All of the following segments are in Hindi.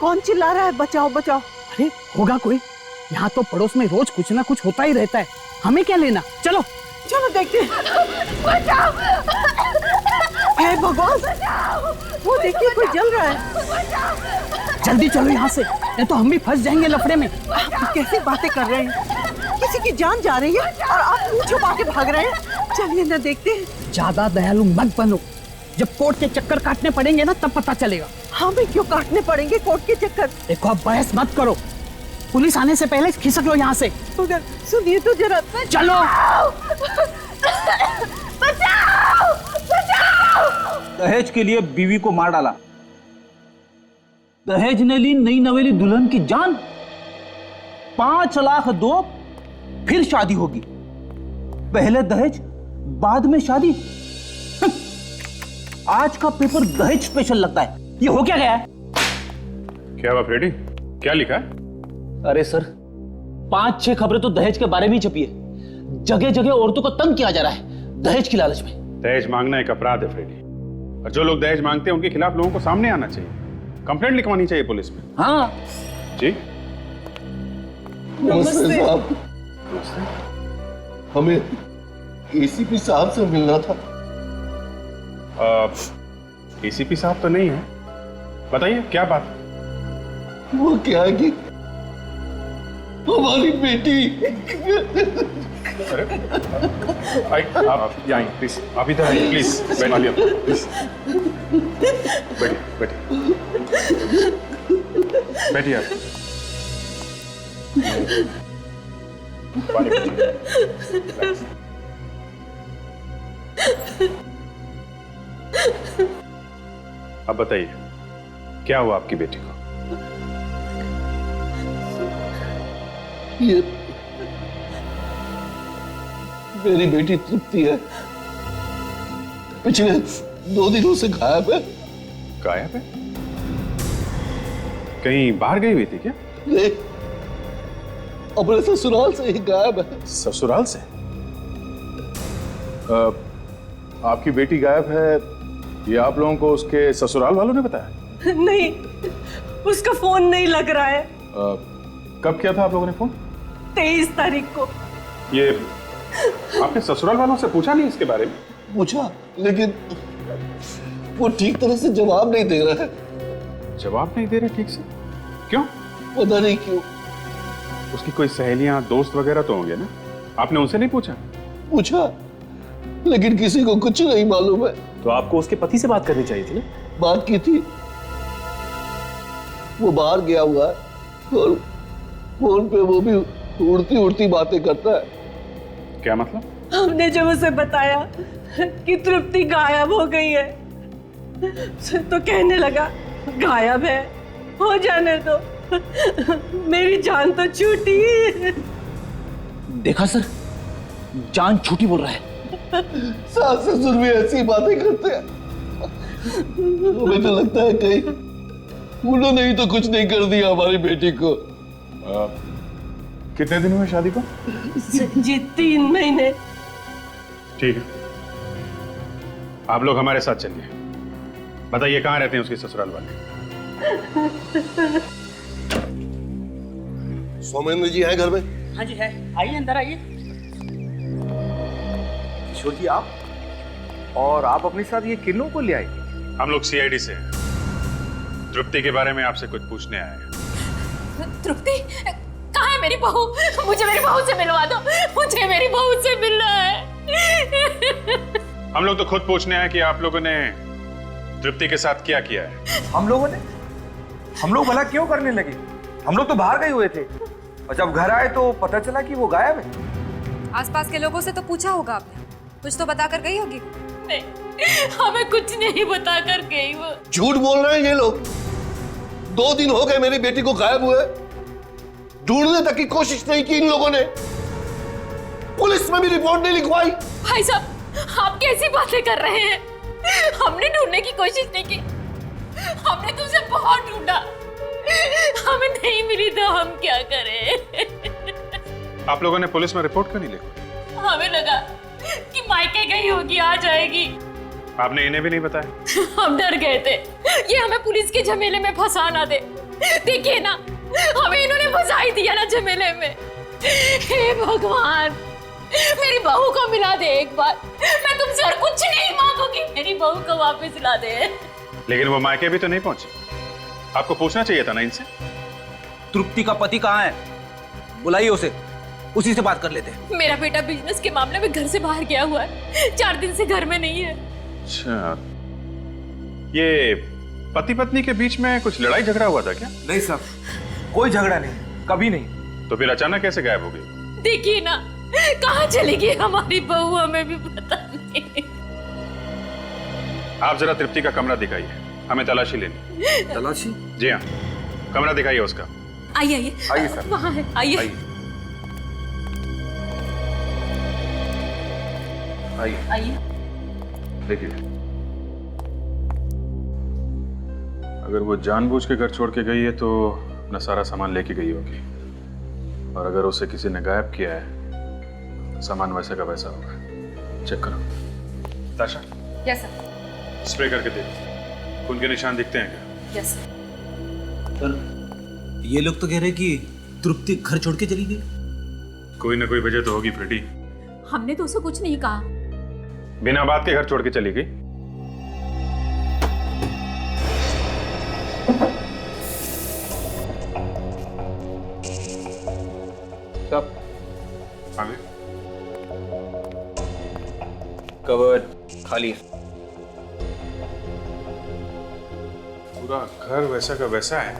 कौन चिल्ला रहा है? बचाओ बचाओ। अरे होगा कोई, यहाँ तो पड़ोस में रोज कुछ ना कुछ होता ही रहता है, हमें क्या लेना। चलो चलो देखते हैं। बचाओ! हे भगवान, वो देखिए कोई जल रहा है। जल्दी चलो यहाँ से, नहीं तो हम भी फंस जाएंगे लफड़े में। आप कैसी बातें कर रहे हैं? किसी की जान जा रही है और आप मुंह छुपा के भाग रहे हैं। चलिए ना देखते हैं। ज्यादा दयालु मत बनो, जब कोर्ट के चक्कर काटने पड़ेंगे ना तब पता चलेगा। हमें क्यों काटने पड़ेंगे कोर्ट के चक्कर? देखो अब बहस मत करो, पुलिस आने से पहले खिसक लो यहाँ से। मगर सुनिए तो जरा। चलो। बचाओ! बचाओ! दहेज के लिए बीवी को मार डाला, दहेज ने ली नई नवेली दुल्हन की जान। 5 लाख दो, फिर शादी होगी। पहले दहेज बाद में शादी। आज का पेपर दहेज स्पेशल लगता है। ये हो क्या गया है? क्या हुआ फ्रेडी, क्या लिखा है? अरे सर, 5-6 खबरें तो दहेज के बारे में ही छपी है। जगह जगह औरतों को तंग किया जा रहा है दहेज की लालच में। दहेज मांगना एक अपराध है फ्रेडी, और जो लोग दहेज मांगते हैं उनके खिलाफ लोगों को सामने आना चाहिए, कंप्लेंट लिखवानी चाहिए पुलिस में। हाँ जी नमस्ते साहब, हमें एसीपी साहब से मिलना था। एसीपी साहब तो नहीं है, बताइए क्या बात? वो क्या है कि हमारी बेटी। अरे आप यहाँ आइए प्लीज, आप इधर आइए प्लीज, बैठिए प्लीज, बैठिए बैठिए बैठिए आप। पानी पीजिए। अब बताइए क्या हुआ आपकी बेटी को? ये मेरी बेटी तृप्ति है, पिछले 2 दिनों से गायब है। गायब है? कहीं बाहर गई हुई थी क्या? नहीं, अपने ससुराल से ही गायब है। ससुराल से? आपकी बेटी गायब है, ये आप लोगों को उसके ससुराल वालों ने बताया? नहीं, उसका फोन नहीं लग रहा है। कब किया था आप लोगों ने फोन? 23 तारीख को। ये आपने ससुराल वालों से पूछा नहीं इसके बारे में? पूछा, लेकिन वो ठीक तरह से जवाब नहीं दे रहा है। जवाब नहीं दे रहे ठीक से? क्यों? पता नहीं क्यों। उसकी कोई सहेलियां दोस्त वगैरह तो होंगे ना, आपने उनसे नहीं पूछा? पूछा, लेकिन किसी को कुछ नहीं मालूम है। तो आपको उसके पति से बात करनी चाहिए थी ना? बात की थी, वो बाहर गया हुआ है और फोन पे वो भी उड़ती उड़ती बातें करता है। क्या मतलब? हमने जब उसे बताया कि तृप्ति गायब हो गई है तो कहने लगा गायब है, हो जाने दो, मेरी जान तो छूटी। देखा सर, जान छूटी बोल रहा है। सास ससुर भी ऐसी बातें करते हैं। हमें तो लगता है कहीं उन्होंने ही तो कुछ नहीं कर दिया हमारी बेटी को। कितने दिन हुए शादी को? जी 3 महीने। ठीक है, आप लोग हमारे साथ चलिए। बताइए कहाँ रहते हैं उसके ससुराल वाले? सौमेंद्र जी हैं घर में? हाँ जी है, आइए अंदर आइए। किशोर जी आप, और आप अपने साथ ये किन्नों को ले आए? हम लोग सीआईडी से हैं, तृप्ति के बारे में आपसे कुछ पूछने आए हैं। तृप्ति कहाँ है? मेरी बहू, मुझे मेरी बहू से मिलवा दो, मुझे मेरी बहू से मिलना है। हम लोग तो खुद पूछने आए कि आप लोगों ने तृप्ति के साथ क्या किया है। हम लोग भला क्यों करने लगे? हम लोग तो बाहर गए हुए थे, और जब घर आए तो पता चला कि वो गायब है। आसपास के लोगों से तो पूछा होगा आपने, कुछ तो बता कर गई होगी। नहीं, हमें कुछ नहीं बता कर गई वो। झूठ बोल रहे हैं ये लोग। 2 दिन हो गए मेरी बेटी को गायब हुए, ढूंढने तक की कोशिश नहीं की इन लोगों ने, पुलिस में भी रिपोर्ट नहीं लिखवाई। भाई साहब, आप कैसी बातें कर रहे हैं? हमने ढूंढने की कोशिश नहीं की, हमने तुझे बहुत ढूंढा, हमें नहीं मिली तो हम क्या करें? आप लोगों ने पुलिस में रिपोर्ट क्यों नहीं लिखी? हमें लगा कि मायके गई होगी, आ जाएगी। आपने इन्हें भी नहीं बताया? हम डर गए थे ये हमें पुलिस के झमेले में फंसा ना दे। देखिए ना, हमें इन्होंने फंसा ही दिया ना झमेले में। हे भगवान, मेरी बहू को मिला दे एक बार। मैं तुमसे और कुछ नहीं मांगूंगी, मेरी बहू को वापस ला दे। लेकिन वो मायके भी तो नहीं पहुंची, आपको पूछना चाहिए था ना इनसे। तृप्ति का पति कहाँ है? बुलाइए उसे, उसी से बात कर लेते हैं। मेरा बेटा बिजनेस के मामले में घर से बाहर गया हुआ है, 4 दिन से घर में नहीं है। अच्छा, ये पति पत्नी के बीच में कुछ लड़ाई झगड़ा हुआ था क्या? नहीं साहब, कोई झगड़ा नहीं, कभी नहीं। तो फिर अचानक कैसे गायब हो गई? देखिए ना, कहाँ चली गई हमारी बहू, हमें भी पता नहीं। आप जरा तृप्ति का कमरा दिखाइए, हमें तलाशी लेनी। तलाशी? जी हाँ, कमरा दिखाइए उसका। आइए आइए आइए सर। वहाँ है, आइए। आइए। देखिए, अगर वो जानबूझ के घर छोड़ के गई है तो अपना सारा सामान लेके गई होगी, और अगर उसे किसी ने गायब किया है तो सामान वैसे का वैसा होगा। चेक करो। ताशा, यस सर। स्प्रे करके देखो, खून के निशान दिखते हैं क्या? यस सर, ये लोग तो कह रहे कि तृप्ति घर छोड़ के चली गई। कोई ना कोई वजह तो होगी फ्रेडी। हमने तो उसे कुछ नहीं कहा। बिना बात के घर छोड़ के चली गई। सब आगे कवर्ड खाली है। पूरा घर वैसा का वैसा है,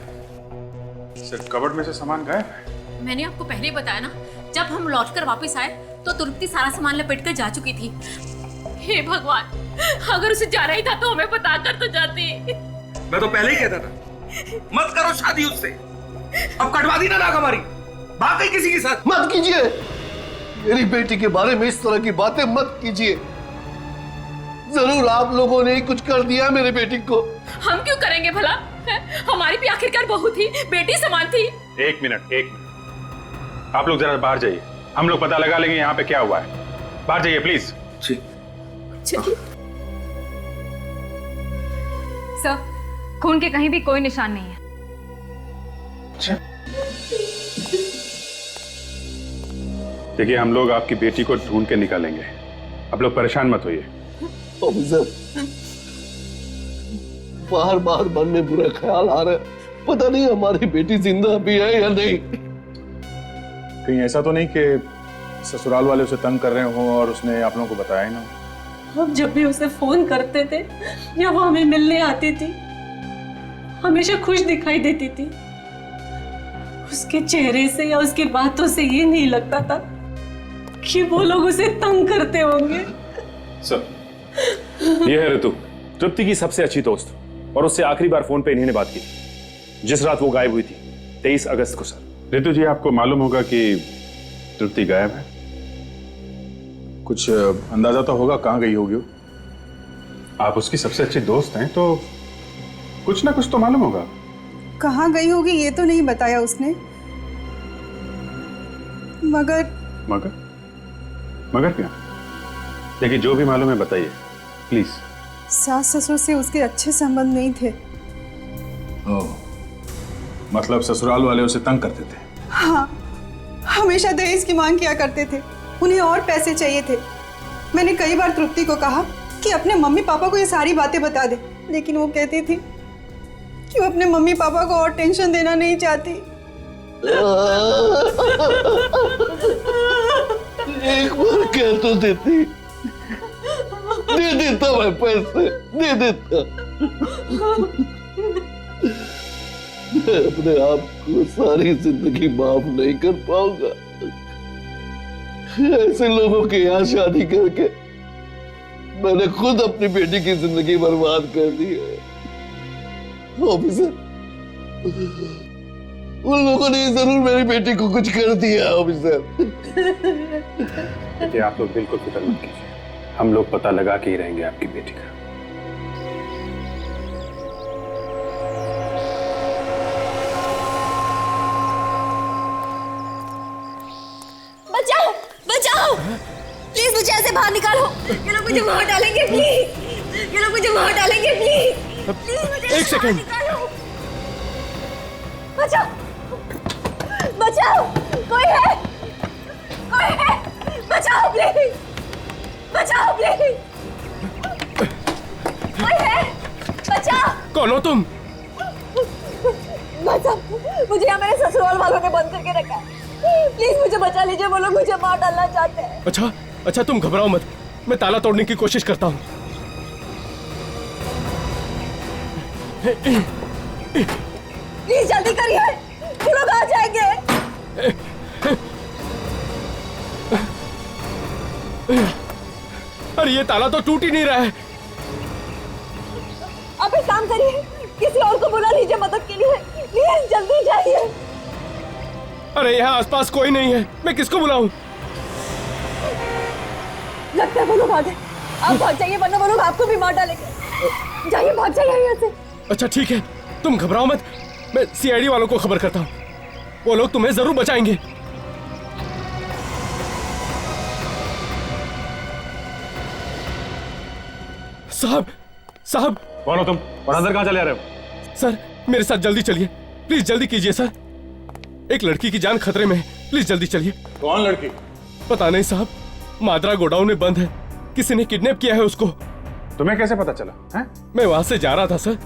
सिर्फ कबर्ड में से सामान गायब है। मैंने आपको पहले ही बताया ना, जब हम लौटकर वापस आए तो तृप्ति सारा सामान लपेट कर जा चुकी थी। हे भगवान, अगर उसे जाना ही था तो हमें बता कर तो जाती। मैं तो पहले ही कहता था, मत करो शादी उससे। अब कटवा दी ना नाक हमारी, भाग गई किसी के साथ। मत कीजिए, मेरी बेटी के बारे में इस तरह की बातें मत कीजिए। जरूर आप लोगों ने कुछ कर दिया मेरी बेटी को। हम क्यों करेंगे भला? हमारी भी आखिरकार बहू थी, बेटी समान थी। एक मिनट, आप लोग जरा बाहर जाइए, हम लोग पता लगा लेंगे यहाँ पे क्या हुआ है। बाहर जाइए प्लीज। चलिए। सर, खून के कहीं भी कोई निशान नहीं है। देखिए, हम लोग आपकी बेटी को ढूंढ के निकालेंगे, आप लोग परेशान मत होइए। ऑफिसर, बार बार मन में बुरा ख्याल आ रहा है, पता नहीं हमारी बेटी जिंदा भी है या नहीं। कहीं ऐसा तो नहीं कि ससुराल वाले उसे तंग कर रहे हों और उसने आप लोगों को बताया ही ना? हम जब भी उसे फोन करते थे या वो हमें मिलने आती थी, हमेशा खुश दिखाई देती थी। उसके चेहरे से या उसकी बातों से ये नहीं लगता था कि वो लोग उसे तंग करते होंगे। सर, ये है ऋतु, तृप्ति की सबसे अच्छी दोस्त, और उससे आखिरी बार फोन पे इन्हीं ने बात की थी जिस रात वो गायब हुई थी, 23 अगस्त को। सर, ऋतु जी, आपको मालूम होगा कि तृप्ति गायब है? कुछ अंदाजा तो होगा कहाँ गई होगी वो? आप उसकी सबसे अच्छी दोस्त हैं तो कुछ ना कुछ तो मालूम होगा। कहाँ गई होगी ये तो नहीं बताया उसने, मगर मगर क्या? देखिए, जो भी मालूम है बताइए प्लीज। सास ससुर से उसके अच्छे संबंध नहीं थे। ओह, मतलब ससुराल वाले उसे तंग करते थे? हाँ, हमेशा दहेज की मांग किया करते थे, उन्हें और पैसे चाहिए थे। मैंने कई बार तृप्ति को कहा कि अपने मम्मी पापा को ये सारी बातें बता दे, लेकिन वो कहती थी कि वो अपने मम्मी पापा को और टेंशन देना नहीं चाहती। एक बार कह तो देती, दे देता मैं पैसे, दे देता। मैं अपने आप को सारी जिंदगी माफ नहीं कर पाऊंगा। ऐसे लोगों के यहाँ शादी करके मैंने खुद अपनी बेटी की जिंदगी बर्बाद कर दी है। ऑफिसर, उन लोगों ने जरूर मेरी बेटी को कुछ कर दिया। ऑफिसर, देखिए, आप लोग बिल्कुल फिक्र मत कीजिए, हम लोग पता लगा के ही रहेंगे आपकी बेटी का। बचाओ, बचाओ, प्लीज मुझे ऐसे बाहर निकालो। ये लोग मुझे मार डालेंगे, प्लीज। ये लोग मुझे मार डालेंगे, प्लीज। प्लीज मुझे एक सेकंड। निकालो। बचाओ, बचाओ, कोई है, कोई है, बचाओ प्लीज, बचाओ प्लीज, कोई है, बचाओ। कौन हो तुम? बचाओ, मुझे यहाँ मेरे ससुराल वालों ने बंद करके रखा है, प्लीज मुझे बचा लीजिए, वो लोग मुझे मार डालना चाहते हैं। अच्छा अच्छा, तुम घबराओ मत, मैं ताला तोड़ने की कोशिश करता हूँ। प्लीज जल्दी करिए, वो लोग आ जाएंगे। अरे ये ताला तो टूट ही नहीं रहा है। आप एक काम करिए, किसी और को बुला लीजिए मदद के लिए, प्लीज जल्दी जाइए। अरे यहाँ आसपास कोई नहीं है, मैं किसको बुलाऊं? लगता है वो लोग आ गए, आप भाग जाइए वरना वो लोग आपको भी मार डालेंगे। जाइए, भाग जाइए यहाँ से। अच्छा ठीक है, तुम घबराओ मत, मैं सीआईडी वालों को खबर करता हूँ, वो लोग तुम्हें जरूर बचाएंगे। साहब, साहब। कौन हो तुम और अंदर कहाँ चले आ रहे हो? सर मेरे साथ जल्दी चलिए, प्लीज जल्दी कीजिए सर, एक लड़की की जान खतरे में है, प्लीज जल्दी चलिए। कौन लड़की? पता नहीं साहब, माद्रा गोडाउन में बंद है, किसी ने किडनैप किया है उसको। तुम्हें कैसे पता चला है? मैं वहां से जा रहा था सर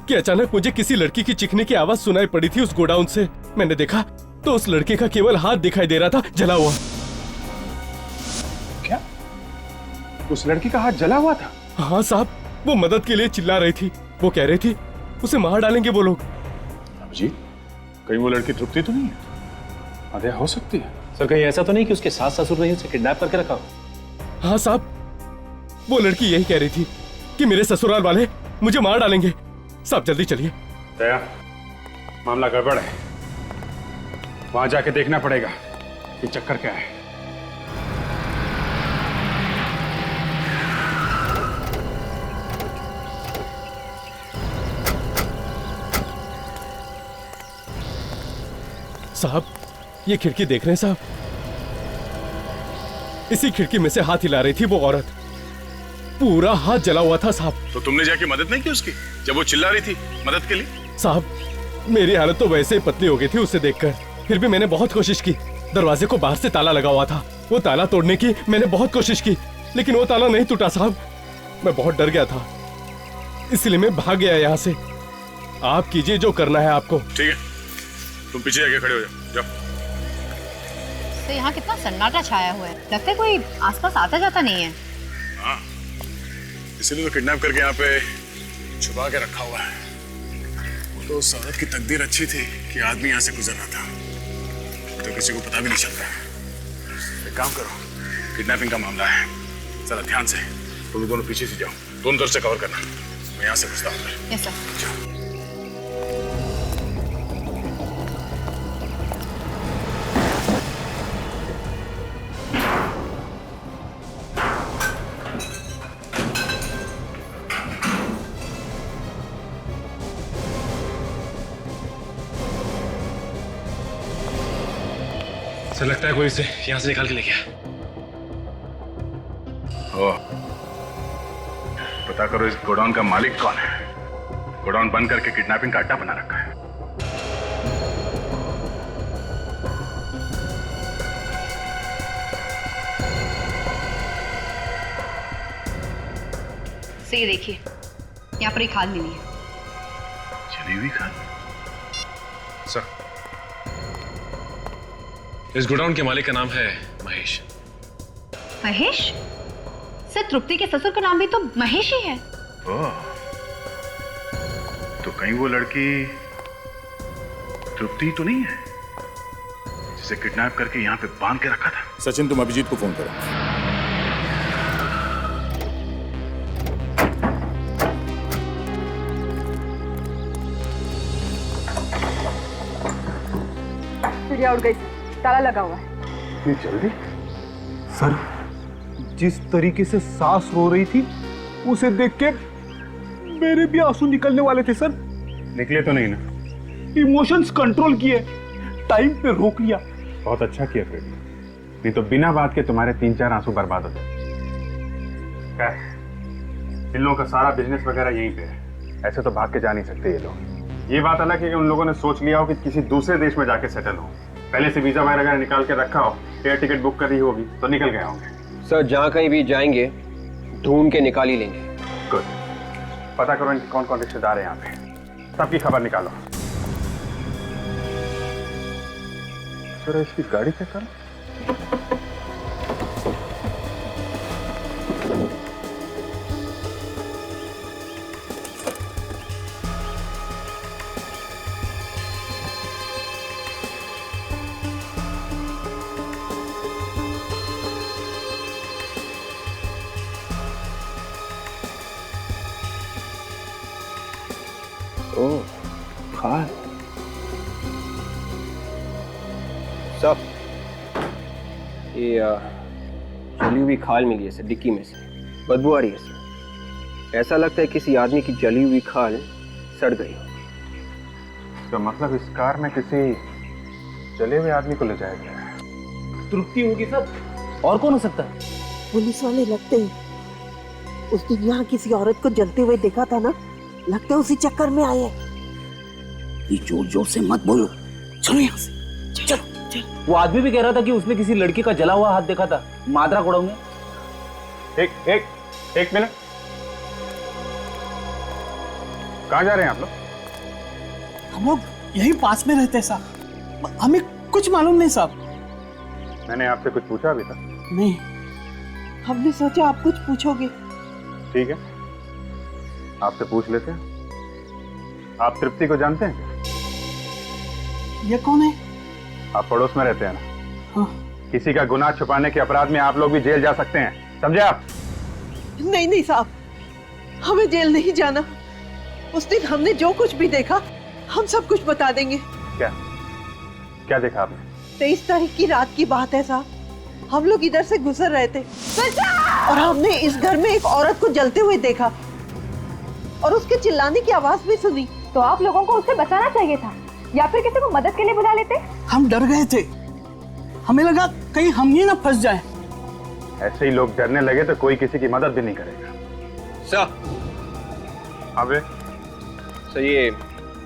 कि अचानक मुझे किसी लड़की की चीखने की आवाज सुनाई पड़ी थी उस गोडाउन से। मैंने देखा तो उस लड़के का केवल हाथ दिखाई दे रहा था जला हुआ। क्या? उस लड़की का हाथ जला हुआ था? हाँ साहब, वो मदद के लिए चिल्ला रही थी, वो कह रही थी उसे मार डालेंगे वो लोग। जी, कहीं वो लड़की तृप्ति तो नहीं है? अरे हो सकती है। सर कहीं ऐसा तो नहीं कि उसके सास ससुर ने उसे किडनैप करके रखा हो? हाँ साहब, वो लड़की यही कह रही थी कि मेरे ससुराल वाले मुझे मार डालेंगे। साहब जल्दी चलिए। दया, मामला गड़बड़ है, वहां जाके देखना पड़ेगा कि चक्कर क्या है। साहब ये खिड़की देख रहे हैं साहब, इसी खिड़की में से हाथ हिला रही थी वो औरत, पूरा हाथ जला हुआ था साहब। तो तुमने जाके मदद नहीं की उसकी जब वो चिल्ला रही थी मदद के लिए? साहब मेरी हालत तो वैसे ही पतली हो गई थी उसे देखकर, फिर भी मैंने बहुत कोशिश की। दरवाजे को बाहर से ताला लगा हुआ था, वो ताला तोड़ने की मैंने बहुत कोशिश की, लेकिन वो ताला नहीं टूटा साहब। मैं बहुत डर गया था, इसलिए मैं भाग गया यहाँ से। आप कीजिए जो करना है आपको। ठीक है, तुम पीछे आके खड़े हो जाओ। तो यहाँ कितना सन्नाटा छाया हुआ है, लगता है कोई आसपास आता जाता नहीं है। हाँ, इसीलिए तो किडनैप करके यहाँ पे छुपा के रखा हुआ है। वो तो उस औरत की तकदीर अच्छी थी कि आदमी यहाँ से गुजर रहा था, तो किसी को पता भी नहीं चल रहा। एक काम करो, किडनैपिंग का मामला है, जरा ध्यान से तुम दोनों पीछे से जाओ, दोनों तरफ से कवर करना, मैं यहाँ से घुसता हूँ। Yes sir. सर लगता है कोई इसे यहाँ से निकाल के ले गया। ओह, पता करो इस गोडाउन का मालिक कौन है। गोडाउन बंद करके किडनैपिंग का अड्डा बना रखा है। ये देखिए, यहाँ पर एक खाद मिली है। चली हुई खाद? सर, इस गोडाउन के मालिक का नाम है महेश। महेश? सर तृप्ति के ससुर का नाम भी तो महेश ही है। ओह, तो कहीं वो लड़की तृप्ति तो नहीं है जिसे किडनैप करके यहाँ पे बांध के रखा था? सचिन, तुम अभिजीत को फोन करो। चिड़िया उड़ गई, ताला लगा हुआ है। ये जल्दी? सर, जिस तरीके से सास रो रही थी उसे देख के मेरे भी आंसू निकलने वाले थे सर। निकले तो नहीं ना? इमोशंस कंट्रोल किए, टाइम पे रोक लिया। बहुत अच्छा किया फिर, नहीं तो बिना बात के तुम्हारे 3-4 आंसू बर्बाद होते। इन लोगों का सारा बिजनेस वगैरह यहीं पे है, ऐसे तो भाग के जा नहीं सकते ये लोग। ये बात अलग है कि उन लोगों ने सोच लिया हो कि किसी दूसरे देश में जाके सेटल हो, पहले से वीजा वगैरह निकाल के रखा हो, एयर टिकट बुक करी होगी तो निकल गए होंगे। सर जहाँ कहीं भी जाएंगे ढूंढ के निकाल ही लेंगे। गुड, पता करो इनके कौन कौन रिश्तेदार हैं यहाँ पे, सबकी खबर निकालो। सर इसकी गाड़ी चेक करो। ओह खाल सब ये जली हुई खाल मिली है सर डिक्की में से, बदबू आ रही है सर। ऐसा लगता है किसी आदमी की जली हुई खाल सड़ गई हो। तो मतलब इस कार में किसी जले हुए आदमी को ले जाया गया है। तृप्ति होगी सर, और कौन हो सकता है? पुलिस वाले लगते हैं उस दिन यहाँ किसी औरत को जलते हुए देखा था ना, लगता है उसी चक्कर में आए हैं। ये जोर जोर से मत बोलो, चलो यहाँ से, चलो। वो आदमी भी कह रहा था कि उसने किसी लड़की का जला हुआ हाथ देखा था मादरा कोड़ाऊ में। एक मिनट, कहाँ जा रहे हैं आप लोग? हम लोग यहीं पास में रहते हैं साहब, हमें कुछ मालूम नहीं साहब। मैंने आपसे कुछ पूछा अभी तक? नहीं। हमने सोचा आप कुछ पूछोगे। ठीक है, आपसे पूछ लेते हैं। आप तृप्ति को जानते हैं? ये कौन है? आप पड़ोस में रहते हैं ना? हाँ। किसी का गुनाह छुपाने के अपराध में आप लोग भी जेल जा सकते हैं, समझे आप? नहीं नहीं साहब, हमें जेल नहीं जाना। उस दिन हमने जो कुछ भी देखा हम सब कुछ बता देंगे। क्या क्या देखा आपने? 23 तारीख की रात की बात है साहब, हम लोग इधर से गुजर रहे थे और हमने इस घर में एक औरत को जलते हुए देखा और उसके चिल्लाने की आवाज भी सुनी। तो आप लोगों को उससे बचाना चाहिए था या फिर किसी को मदद के लिए बुला लेते। हम डर गए थे, हमें लगा कहीं हम ही ना फंस जाए। ऐसे ही लोग डरने लगे तो कोई किसी की मदद भी नहीं करेगा। सर अबे सर ये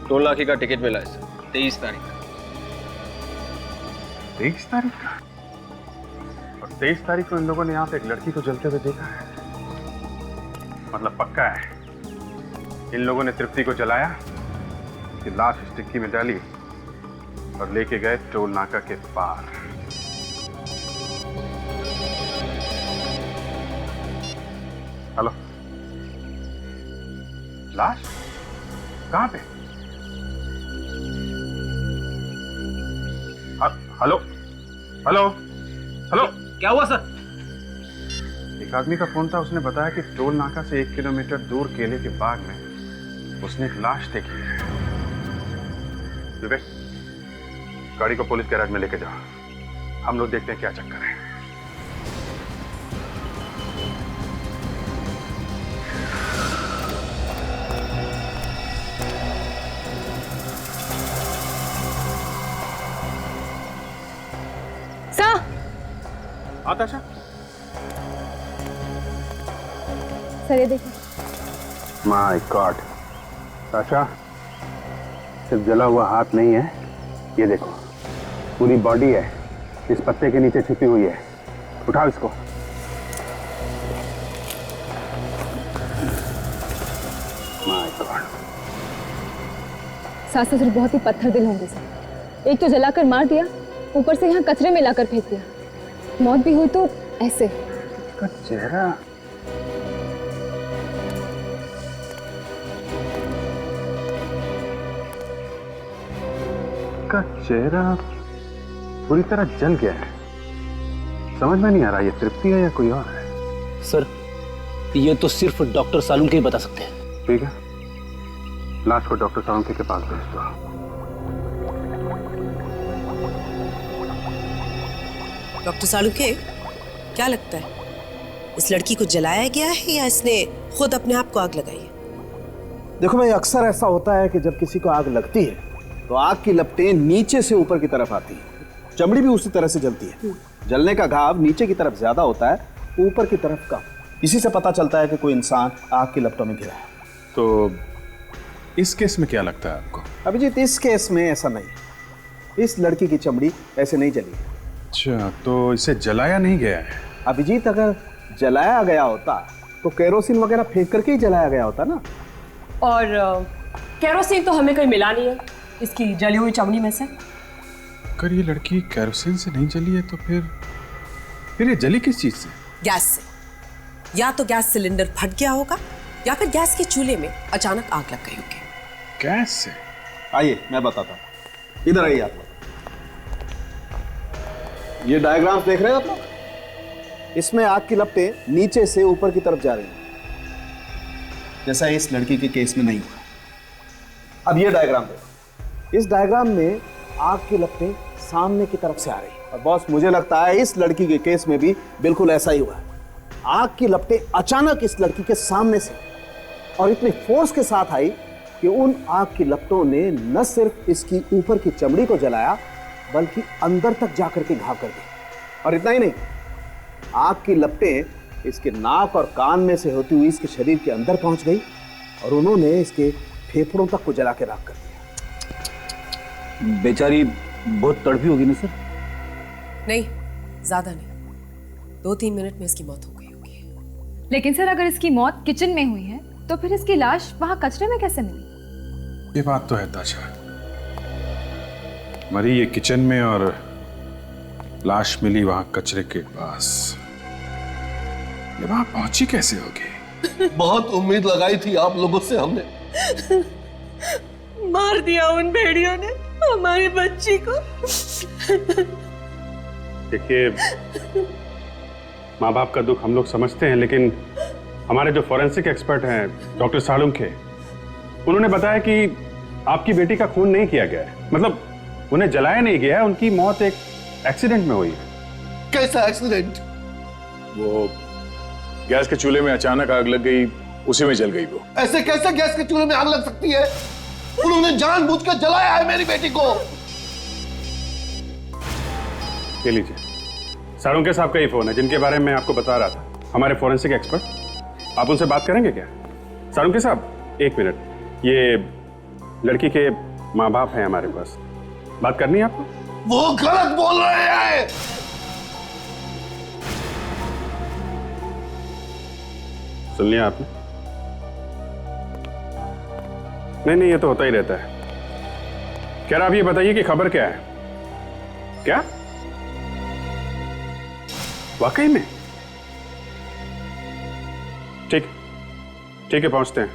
टोल नाके का टिकट मिला है सर, 23 तारीख। 23 तारीख का? और 23 तारीख को इन लोगों ने यहाँ पे एक लड़की को जलते हुए देखा है। मतलब पक्का है इन लोगों ने तृप्ति को जलाया, कि लाश इस टिक्की में डाली और लेके गए टोल नाका के पार। हेलो, लाश कहाँ पे? हेलो हेलो हेलो, क्या हुआ सर? एक आदमी का फोन था, उसने बताया कि टोल नाका से 1 किलोमीटर दूर केले के बाग में उसने एक लाश देखी है। विवेक, गाड़ी को पुलिस गैराज में लेके जाओ, हम लोग देखते हैं क्या चक्कर है। आताशा, सर ये देखिए। माय गॉड, साशा सिर्फ जला हुआ हाथ नहीं है, ये देखो पूरी बॉडी है, इस पत्ते के नीचे छिपी हुई है। उठाओ इसको। My God. सास ससुर बहुत ही पत्थर दिल होंगे सर, एक तो जलाकर मार दिया, ऊपर से यहाँ कचरे में लाकर फेंक दिया। मौत भी हुई तो ऐसे। इसका चेहरा पूरी तरह जल गया है, समझ में नहीं आ रहा ये तृप्ति है या कोई और है। सर ये तो सिर्फ डॉक्टर सालुंके ही बता सकते हैं। ठीक है, लाश को डॉक्टर सालुंके के पास भेज दो। डॉक्टर सालुंके, क्या लगता है इस लड़की को जलाया गया है या इसने खुद अपने आप को आग लगाई है? देखो भाई, अक्सर ऐसा होता है कि जब किसी को आग लगती है तो आग की लपटें नीचे से ऊपर की तरफ आती है, चमड़ी भी उसी तरह से जलती है। जलने का घाव नीचे की तरफ ज्यादा होता है, ऊपर की तरफ कम। इसी से पता चलता है कि कोई इंसान आग की लपटों में घिरा है। तो इस केस में क्या लगता है आपको? अभिजीत, इस केस में ऐसा नहीं है। इस लड़की की चमड़ी ऐसे नहीं जली है। अच्छा, तो इसे जलाया नहीं गया है? अभिजीत, अगर जलाया गया होता तो केरोसिन वगैरह फेंक करके ही जलाया गया होता ना। और केरोसिन तो हमें कहीं मिला नहीं है इसकी जली हुई चमड़ी में से। अगर ये लड़की केरोसिन से नहीं जली है तो फिर ये जली किस चीज से? गैस से। या तो गैस सिलेंडर फट गया होगा या फिर गैस के चूल्हे में अचानक आग लग गई होगी। गैस से? आइए मैं बताता हूँ, इधर आइए आप लोग। ये डायग्राम्स देख रहे हैं आप लोग? इसमें आग की लपटें नीचे से ऊपर की तरफ जा रही हैं, जैसा इस लड़की के केस में नहीं हुआ। अब ये डायग्राम देखो। इस डायग्राम में आग की लपटें सामने की तरफ से आ रही हैं। और बॉस, मुझे लगता है इस लड़की के केस में भी बिल्कुल ऐसा ही हुआ है। आग की लपटें अचानक इस लड़की के सामने से और इतने फोर्स के साथ आई कि उन आग की लपटों ने न सिर्फ इसकी ऊपर की चमड़ी को जलाया बल्कि अंदर तक जाकर के घाव कर दी। और इतना ही नहीं, आग की लपटें इसके नाक और कान में से होती हुई इसके शरीर के अंदर पहुंच गई और उन्होंने इसके फेफड़ों तक को जला के राख कर दिया। बेचारी बहुत तड़पी होगी ना सर? नहीं, ज्यादा नहीं, 2-3 मिनट में इसकी मौत हो गई होगी। लेकिन सर, अगर इसकी मौत किचन में हुई है तो फिर इसकी लाश वहां कचरे में कैसे मिली? ये बात तो है ताशा, मरी ये किचन में और लाश मिली वहां कचरे के पास। ये वहां पहुंची कैसे होगी? बहुत उम्मीद लगाई थी आप लोगों से हमने। मार दिया उन भेड़ियों ने हमारी बच्ची को। देखिए, माँ बाप का दुख हम लोग समझते हैं, लेकिन हमारे जो फॉरेंसिक एक्सपर्ट हैं डॉक्टर सालुंखे, उन्होंने बताया कि आपकी बेटी का खून नहीं किया गया है, मतलब उन्हें जलाया नहीं गया है, उनकी मौत एक एक्सीडेंट में हुई है। कैसा एक्सीडेंट? वो गैस के चूल्हे में अचानक आग लग गई, उसी में जल गई वो। ऐसे कैसे गैस के चूल्हे में आग लग सकती है? उन्होंने जानबूझकर जलाया है मेरी बेटी को। ले लीजिए, सालुंखे साहब का ही फोन है जिनके बारे में मैं आपको बता रहा था, हमारे फॉरेंसिक एक्सपर्ट। आप उनसे बात करेंगे क्या? सालुंखे साहब, 1 मिनट। ये लड़की के माँ बाप हैं हमारे पास, बात करनी है आपको? वो गलत बोल रहे हैं। सुन लिया आपने? नहीं, ये तो होता ही रहता है। क्या आप ये बताइए कि खबर क्या है? क्या वाकई में? ठीक है, पहुंचते हैं।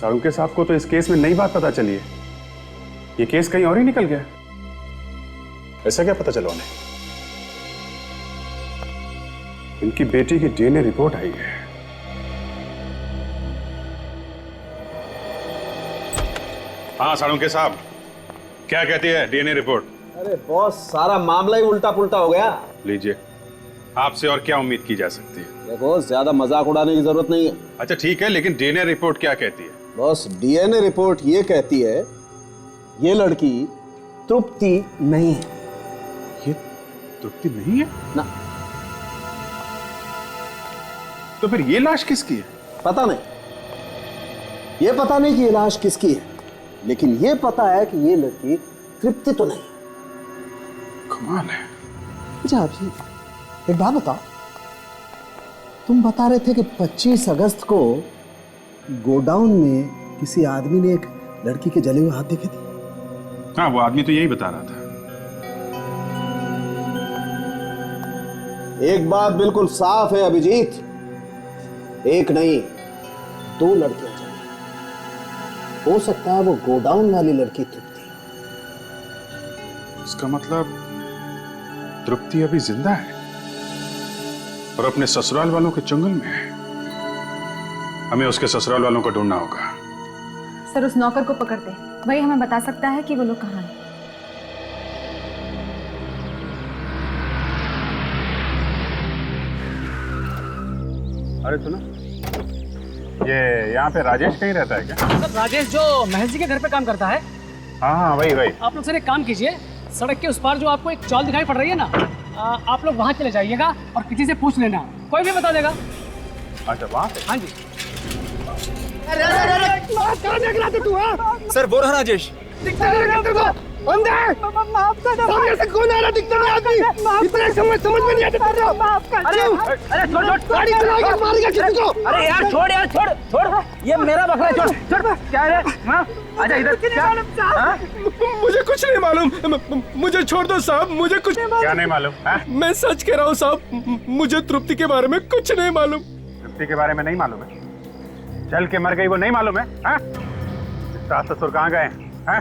सालुंखे साहब को तो इस केस में नई बात पता चली है, ये केस कहीं और ही निकल गया। ऐसा क्या पता चला उन्हें? इनकी बेटी की डीएनए रिपोर्ट आई है। हाँ सालुंखे साहब, क्या कहती है डीएनए रिपोर्ट? अरे बॉस, सारा मामला ही उल्टा पुल्टा हो गया। लीजिए, आपसे और क्या उम्मीद की जा सकती है? देखो, ज्यादा मजाक उड़ाने की जरूरत नहीं है। अच्छा ठीक है, लेकिन डीएनए रिपोर्ट क्या कहती है? बॉस, डीएनए रिपोर्ट ये कहती है ये लड़की तृप्ति नहीं है। ये तृप्ति नहीं है ना? तो फिर ये लाश किसकी है? पता नहीं, ये पता नहीं कि ये लाश किसकी है, लेकिन ये पता है कि ये लड़की तृप्ति तो नहीं। कमाल है। अच्छा आप जी, एक बात बताओ, तुम बता रहे थे कि 25 अगस्त को गोडाउन में किसी आदमी ने एक लड़की के जले हुए हाथ देखे थे। हाँ, वो आदमी तो यही बता रहा था। एक बात बिल्कुल साफ है अभिजीत, एक नहीं 2 लड़कियां जली। हो सकता है वो गोडाउन वाली लड़की तृप्ति। इसका मतलब तृप्ति अभी जिंदा है और अपने ससुराल वालों के चंगुल में है। हमें उसके ससुराल वालों को ढूंढना होगा। सर, उस नौकर को पकड़ते हैं, वही हमें बता सकता है कि वो लोग कहाँ हैं। अरे सुनो, ये यहाँ पे राजेश कहीं रहता है क्या? सर, राजेश जो महेश जी के घर पे काम करता है। हाँ, वही। आप लोग सर एक काम कीजिए, सड़क के उस पार जो आपको एक चौल दिखाई पड़ रही है ना, आप लोग वहाँ चले जाइएगा और किसी से पूछ लेना, कोई भी बता देगा। अच्छा, वहाँ पे? हाँ जी। कहाँ देख रहा था तू? सर वो रहा राजेश। दिखता नहीं तेरे को? बंद है। सामने से कौन आ रहा? दिखता नहीं आदमी। इतना समझ में नहीं आता तेरे को। अरे छोड़ गाड़ी चलाएगा मारेगा किसी को। अरे यार छोड़ ये मेरा बकरा छोड़ क्या है? हाँ आजा इधर। क्या मुझे कुछ नहीं मालूम, मुझे छोड़ दो साहब, मुझे कुछ क्या नहीं मालूम? मैं सच कह रहा हूँ साहब, मुझे तृप्ति के बारे में कुछ नहीं मालूम। तृप्ति के बारे में नहीं मालूम है? चल के मर गई वो नहीं मालूम है? सास ससुर कहाँ गए हैं?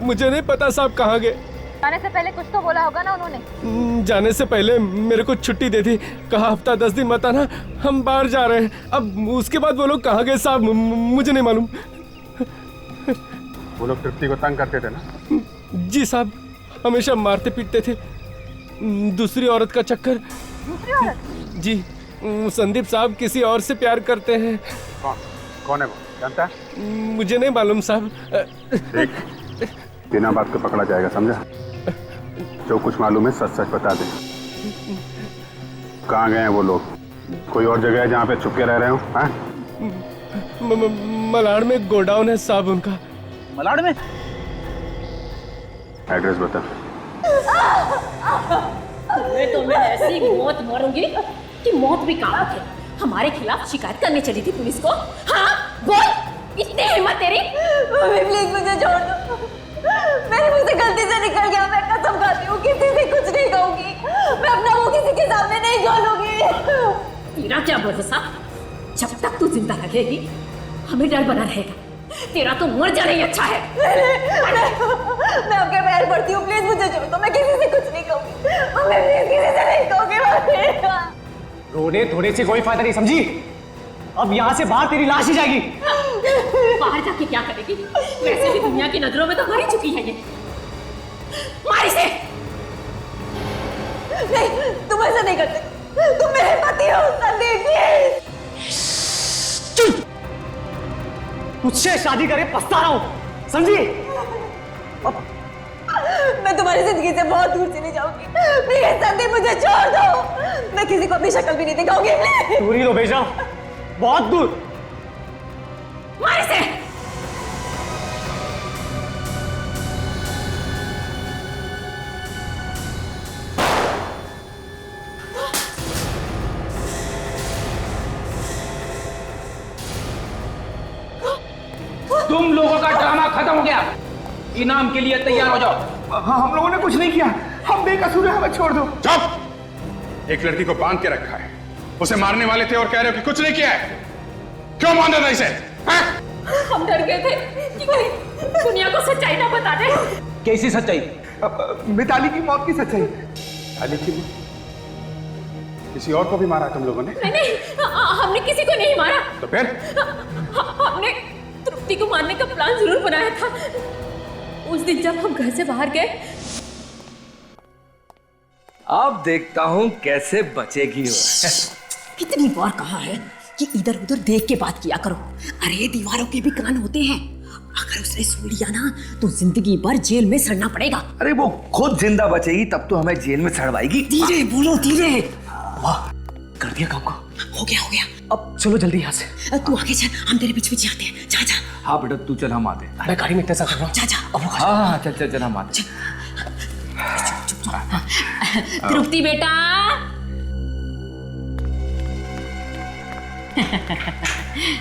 मुझे नहीं पता साहब कहाँ गए। जाने से पहले कुछ तो बोला होगा ना उन्होंने? जाने से पहले मेरे को छुट्टी दे दी, कहा हफ्ता 10 दिन मत आना, हम बाहर जा रहे हैं। अब उसके बाद वो लोग कहाँ गए साहब मुझे नहीं मालूम। वो लोग तृप्ति को तंग करते थे ना? जी साहब, हमेशा मारते पीटते थे। दूसरी औरत का चक्कर। दूसरी औरत? जी, संदीप साहब किसी और से प्यार करते हैं। कौन है वो? जानता है? मुझे नहीं मालूम साहब। बिना बात को पकड़ा जाएगा, समझा? जो कुछ मालूम है सच सच बता दे। कहाँ गए हैं वो लोग? कोई और जगह है जहाँ पे छुप के रह रहे हो? मलाड़ में गोडाउन है साहब उनका। मलाड़ में? एड्रेस बता। तो मैं ऐसी मौत मारूंगी कि मौत भी काम है। हमारे खिलाफ शिकायत करने चली थी पुलिस को। हाँ बोल, इतनी हिम्मत तेरी? मम्मी प्लीज मुझे छोड़ दो, मेरे मुंह से गलती से निकल गया। मैं कसम खाती हूँ किसी से कुछ नहीं कहूंगी, मैं अपना मुंह किसी के सामने नहीं खोलूंगी। तेरा क्या भरोसा? जब तक तू जिंदा रहेगी हमें डर बना रहेगा। तेरा तो मर जाना ही अच्छा है। मैं आपके पैर पड़ती हूँ, प्लीज मुझे छोड़ दो, मैं किसी से कुछ नहीं कहूंगी। मम्मी प्लीज किसी से नहीं कहूंगी। रोने धोने से कोई फायदा नहीं, समझी? अब यहाँ से बाहर तेरी लाश ही जाएगी। बाहर जाके क्या करेगी? वैसे भी दुनिया की नजरों में तो मर ही चुकी है ये। मार इसे। नहीं, तुम ऐसा नहीं करते, तुम मेरे पति हो संदीप। चुप! तुझसे शादी करे पछता रहा हूँ, समझी? मैं तुम्हारी जिंदगी से बहुत दूर चली जाऊंगी। प्लीज संदीप मुझे छोड़ दो, मैं किसी को अपनी शक्ल भी नहीं दिखाऊंगी। दूर ही तो भेजा, बहुत दूर। मार इसे। तुम लोगों का ड्रामा खत्म हो गया, इनाम के लिए तैयार हो जाओ। हम लोगों ने कुछ नहीं किया, हम बेकसूर हैं, हमें छोड़ दो। चुप! एक लड़की को बांध के रखा है, उसे मारने वाले थे और कह रहे हो कि कुछ नहीं किया है। क्यों बांधा था इसे? हम डर गए थे कि कहीं दुनिया को सच्चाई ना बता दे। कैसी सच्चाई? मिताली की मौत की सच्चाई। मिताली की? किसी और को भी मारा तुम लोगों ने? नहीं, हमने किसी को नहीं मारा। तो फिर? हमने तृप्ति को मारने का प्लान जरूर बनाया था। उस दिन जब हम घर से बाहर गए। अब देखता हूँ कैसे बचेगी वो। कितनी बार कहा है कि इधर उधर देख के बात किया करो। अरे दीवारों के भी कान होते हैं, अगर उसने सुन लिया ना तो जिंदगी भर जेल में सड़ना पड़ेगा। अरे वो खुद जिंदा बचेगी तब तो हमें जेल में सड़वाएगी। धीरे बोलो, धीरे। वाह, कर दिया काम को। हो गया, हो गया। अब चलो जल्दी यहाँ से। तू आगे चल, हम तेरे पीछे पीछे आते हैं। जा जा। हाँ बेटा तू चल, हम आते। मैं गाड़ी में इंतजार कर रहा हूँ। जा जा। हाँ चल चल चल, हम आते। तृप्ति बेटा।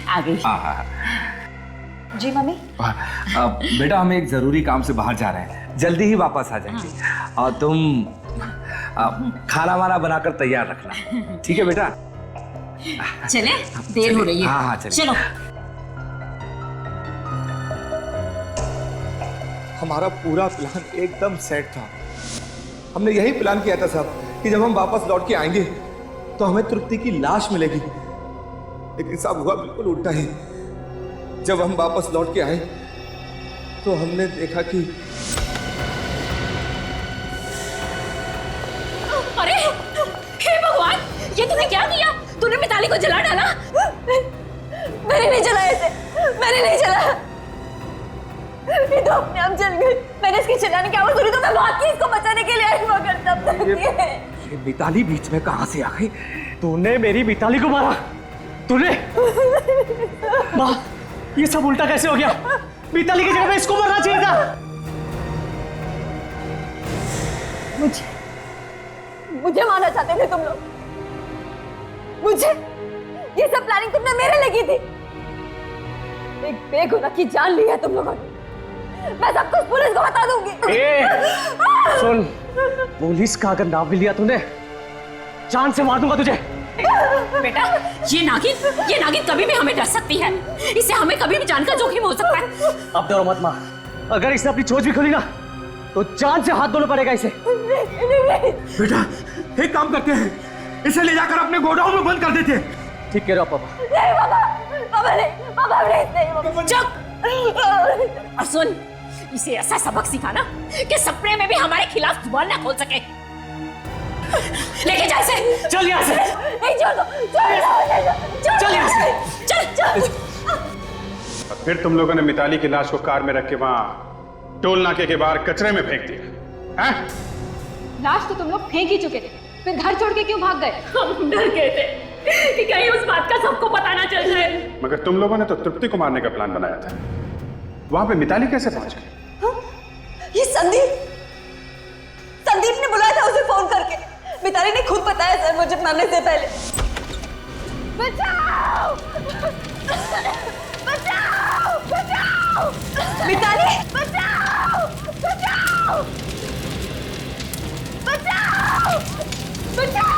आ गई। हाँ। जी मम्मी। बेटा हम एक जरूरी काम से बाहर जा रहे हैं, जल्दी ही वापस आ जाएंगे। और तुम खाना वाना बनाकर तैयार रखना, ठीक है बेटा? चले, देर हो रही है। हाँ चलो। हमारा पूरा प्लान एकदम सेट था। हमने यही प्लान किया था साहब कि जब हम वापस लौट के आएंगे तो हमें तृप्ति की लाश मिलेगी, लेकिन साहब हुआ बिल्कुल उल्टा ही। जब हम वापस लौट के आए तो हमने देखा कि अरे हे भगवान, ये तूने क्या किया? तूने मिताली को जला डाला? मैंने नहीं जलाया इसे, मैंने नहीं जलाया, ये तो अपने आप जल गई। मैंने इसकी चिल्लाने की आवाज सुनी तो मैं भाग के इसको बचाने के लिए आई, मगर तब तक ये मिताली बीच में कहां से आ गई? तूने मेरी मिताली को मारा? तूने? माँ, ये सब उल्टा कैसे हो गया? मिताली की जगह पे इसको मरना चाहिए था। मुझे मारना चाहते थे तुम लोग। मुझे ये सब प्लानिंग तुमने मेरे लगी थी। एक बेगुनाह की जान ली है तुम लोगों ने। मैं सब कुछ पुलिस को बता दूंगी। सुन, पुलिस का अगर नाम भी लिया तूने, जान से मार दूंगा तुझे। बेटा, ये नागिन कभी भी हमें डर सकती है। इससे हमें कभी भी जान का जोखिम हो सकता है। अब डरो मत माँ, अगर इसने अपनी चोंच भी खोली ना तो जान से हाथ धोना पड़ेगा इसे। बेटा, एक काम करते हैं, इसे ले जाकर अपने गोडाउन में बंद कर देते हैं। ठीक कह रहे हो पापा। नहीं पापा नहीं। चुप। और सुन, इसे ऐसा सबक सिखाना कि सपने में भी हमारे खिलाफ जुबान ना खोल सके। लेके जा इसे। चल यहाँ से। नहीं, छोड़ दो। चल यहाँ से। चल। और फिर तुम लोगों ने मिताली की लाश को कार में रख के वहां टोल नाके के बाहर कचरे में फेंक दिया हैं? लाश तो तुम लोग फेंक ही चुके थे, फिर घर छोड़ के क्यों भाग गए? हम डर गए थे कि कहीं उस बात का सबको पता ना चल जाए। मगर तुम लोगों ने तो तृप्ति को मारने का प्लान बनाया था। वहां पे मिताली कैसे पहुंच गई? ये संदीप ने बुलाया था उसे फोन करके। मिताली ने खुद बताया सर मुझे मरने से पहले। बचाओ! बचाओ! बचाओ! मिताली! बचाओ! बचाओ! बचाओ!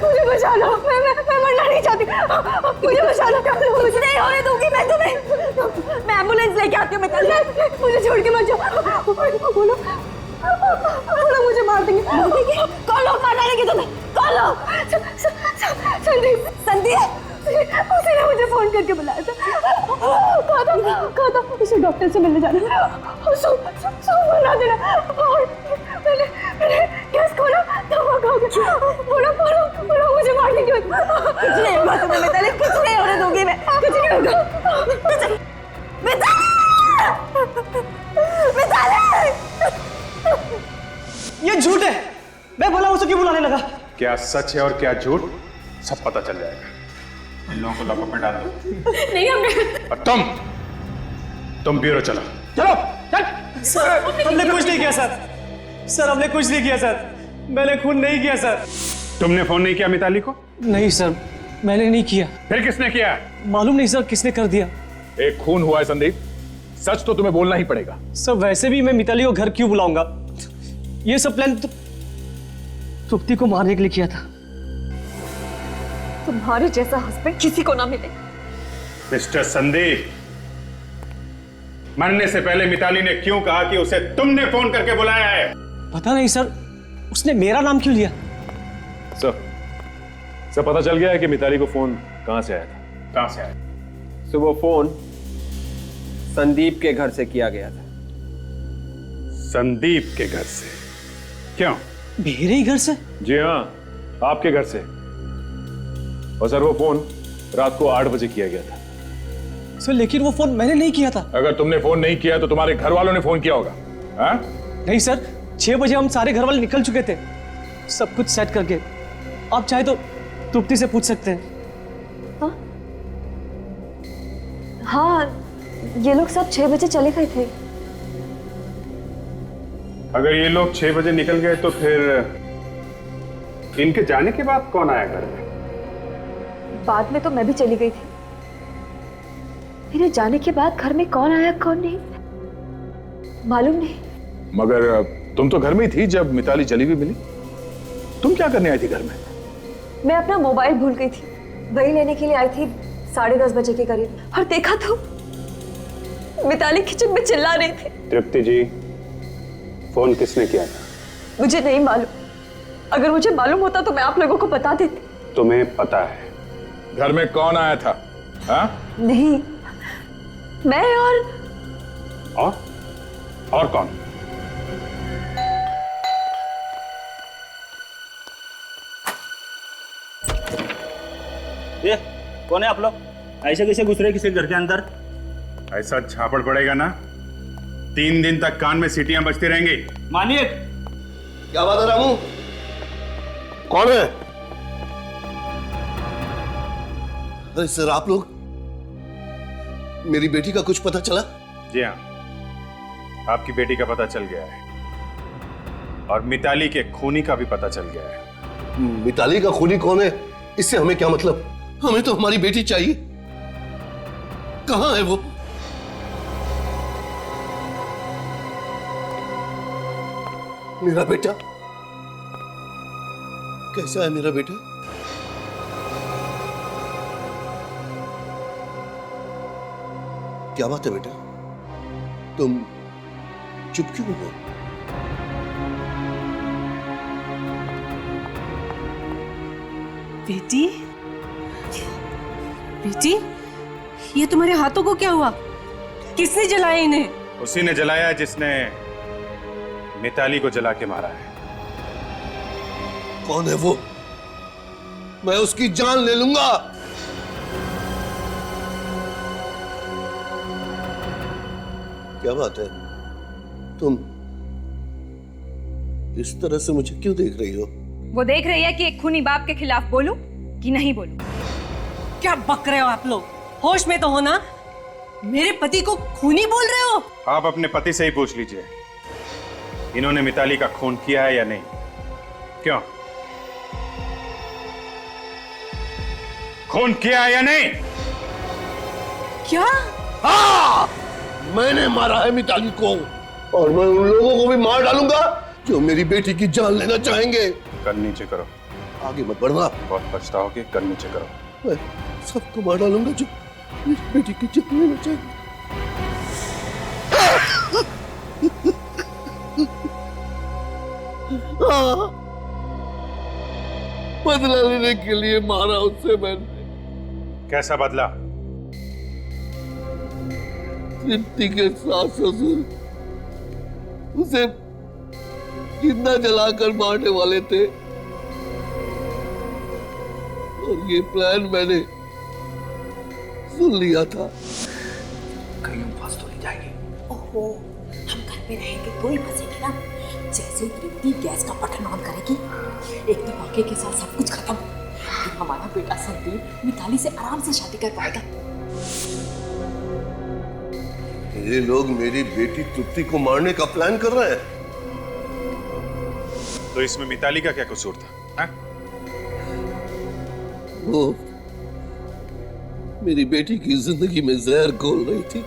मुझे बचा लो, मैं मरना नहीं चाहती। मुझे बचा लो, मुझे नहीं होने दूंगी मैं तुम्हें। मैं एम्बुलेंस लेके आती हूँ। मुझे छोड़ के मत जाओ। बोलो मुझे मार देंगे। कौन लोग मार डालेंगे तुम्हें? कौन लोग? संदीप उसी ने मुझे फोन करके बुलाया था। कहा था उसे डॉक्टर से मिलने जाना। मना देना। और मैंने गैस खोला तो वो खा गया। बोलो मुझे मार देंगे। कुछ नहीं होगा तुम्हें मिताली, कुछ नहीं होने दूंगी मैं। कुछ नहीं होगा। ये झूठ है। मैं बोला उसे क्यों बुलाने लगा? क्या सच है और क्या झूठ सब पता चल जाएगा। इन लोगों को लॉकअप में डाल दो। नहीं हमने। और तुम ब्यूरो चलो। चलो चल। सर हमने कुछ नहीं किया सर। सर हमने कुछ नहीं किया सर। मैंने खून नहीं किया सर। तुमने फोन नहीं किया मिताली को? नहीं सर, मैंने नहीं किया। फिर किसने किया? मालूम नहीं सर किसने कर दिया। एक खून हुआ है संदीप, सच तो तुम्हें बोलना ही पड़ेगा। सर वैसे भी मैं मिताली को घर क्यों बुलाऊंगा? ये सब प्लान तो तृप्ति को मारने के लिए किया था। तुम्हारे जैसा हस्बैंड किसी को ना मिले। मिस्टर संदीप, मरने से पहले मिताली ने क्यों कहा कि उसे तुमने फोन करके बुलाया है? पता नहीं सर, उसने मेरा नाम क्यों लिया? सर पता चल गया है कि मिताली को फोन कहां से आया था। कहां से आया? तो वो फोन संदीप के घर से किया गया था। संदीप के घर से? क्यों? मेरे ही घर से? जी हाँ, आपके घर से। और सर वो फोन रात को 8 बजे किया गया था। सर लेकिन वो फोन मैंने नहीं किया था। अगर तुमने फोन नहीं किया तो तुम्हारे घर वालों ने फोन किया होगा। हाँ? नहीं सर, 6 बजे हम सारे घर वाले निकल चुके थे सब कुछ सेट करके। आप चाहे तो तृप्ति से पूछ सकते हैं। हाँ, ये लोग सब 6 बजे चले गए थे। अगर ये लोग 6 बजे निकल गए तो फिर इनके जाने के बाद कौन आया घर में? बाद में तो मैं भी चली गई थी। मेरे जाने के बाद घर में कौन आया कौन नहीं मालूम नहीं। मगर तुम तो घर में ही थी जब मिताली जली हुई मिली। तुम क्या करने आई थी घर में? मैं अपना मोबाइल भूल गई थी, वही लेने के लिए आई थी 10:30 बजे के करीब। और देखा तो मिताली किचन में चिल्ला रही थी। तृप्ति जी, फोन किसने किया था? मुझे नहीं मालूम। अगर मुझे मालूम होता तो मैं आप लोगों को बता देती। तुम्हें पता है घर में कौन आया था? हाँ? नहीं, मैं और कौन? ये कौन है आप लोग? ऐसे कैसे घुस रहे किसी घर के अंदर? ऐसा झापड़ पड़ेगा ना, 3 दिन तक कान में सीटियां बजती रहेंगी। मानिए। क्या बात है रामू? कौन है? अरे सर, आप लोग, मेरी बेटी का कुछ पता चला? जी हाँ, आपकी बेटी का पता चल गया है और मिताली के खूनी का भी पता चल गया है। मिताली का खूनी कौन है, इससे हमें क्या मतलब? हमें तो हमारी बेटी चाहिए। कहां है वो? मेरा बेटा कैसा है? मेरा बेटा क्या बात है बेटा, तुम चुप क्यों हो? बेटी, बेटी, ये तुम्हारे हाथों को क्या हुआ? किसने जलाया इन्हें? उसी ने जलाया जिसने मिताली को जला के मारा है। कौन है वो? मैं उसकी जान ले लूंगा। क्या बात है, तुम इस तरह से मुझे क्यों देख रही हो? वो देख रही है कि एक खूनी बाप के खिलाफ बोलूं कि नहीं बोलूं। क्या बक रहे हो आप लोग? होश में तो हो ना? मेरे पति को खूनी बोल रहे हो? आप अपने पति से ही पूछ लीजिए, इन्होंने मिताली का खून किया है या नहीं। क्यों, खून किया है या नहीं? क्या? हाँ, मैंने मारा है मिताली को, और मैं उन लोगों को भी मार डालूंगा जो मेरी बेटी की जान लेना चाहेंगे। कर नीचे करो। आगे मत बढ़ना, बहुत पछताओगे। कर नीचे करो। मैं सबको मार डालूंगा जो मेरी बेटी की जान लेना चाहेंगे। बदला लेने के लिए मारा उससे मैंने। कैसा बदला? तृप्ति के सास ससुर उसे जिंदा जलाकर मारने वाले थे, और ये प्लान मैंने सुन लिया था। कहीं हम फंस तो नहीं जाएंगे? ओहो, हम घर पे रहेंगे तो ही फंसेंगे ना। जैसे तृप्ति गैस का बटन ऑन करेगी, एक धमाके के साथ सब कुछ खत्म। फिर हमारा बेटा संदीप मिताली से आराम से शादी कर पाएगा। ये लोग मेरी बेटी तृप्ति को मारने का प्लान कर रहे हैं। तो इसमें मिताली का क्या कसूर था? वो मेरी बेटी की जिंदगी में जहर घोल रही थी।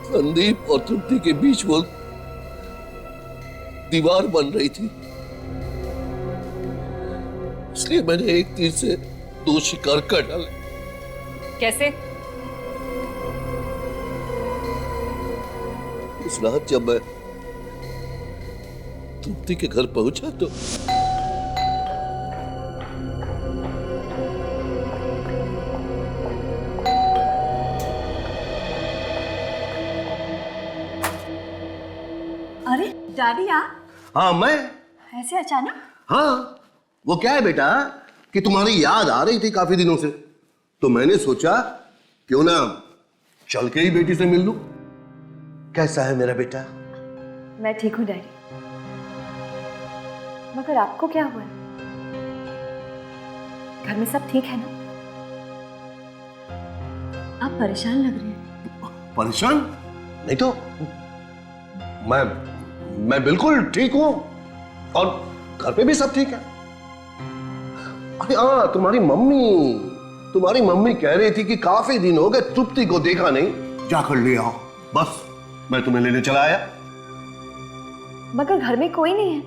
संदीप और तृप्ति के बीच वो दीवार बन रही थी, इसलिए मैंने एक तीर से 2 शिकार कर डाले। कैसे? उस रात जब मैं तृप्ति के घर पहुंचा तो अरे डैडी आप? हाँ, मैं। ऐसे अचानक? हाँ, वो क्या है बेटा कि तुम्हारी याद आ रही थी काफी दिनों से, तो मैंने सोचा क्यों ना चल के ही बेटी से मिल लूं। कैसा है मेरा बेटा? मैं ठीक हूँ डैडी, मगर आपको क्या हुआ? घर में सब ठीक है ना? आप परेशान लग रहे हैं। परेशान? नहीं तो मैं बिल्कुल ठीक हूं, और घर पे भी सब ठीक है। अरे हाँ, तुम्हारी मम्मी कह रही थी कि काफी दिन हो गए तृप्ति को देखा नहीं, जाकर ले आओ। बस मैं तुम्हें लेने चला आया। मगर घर में कोई नहीं है,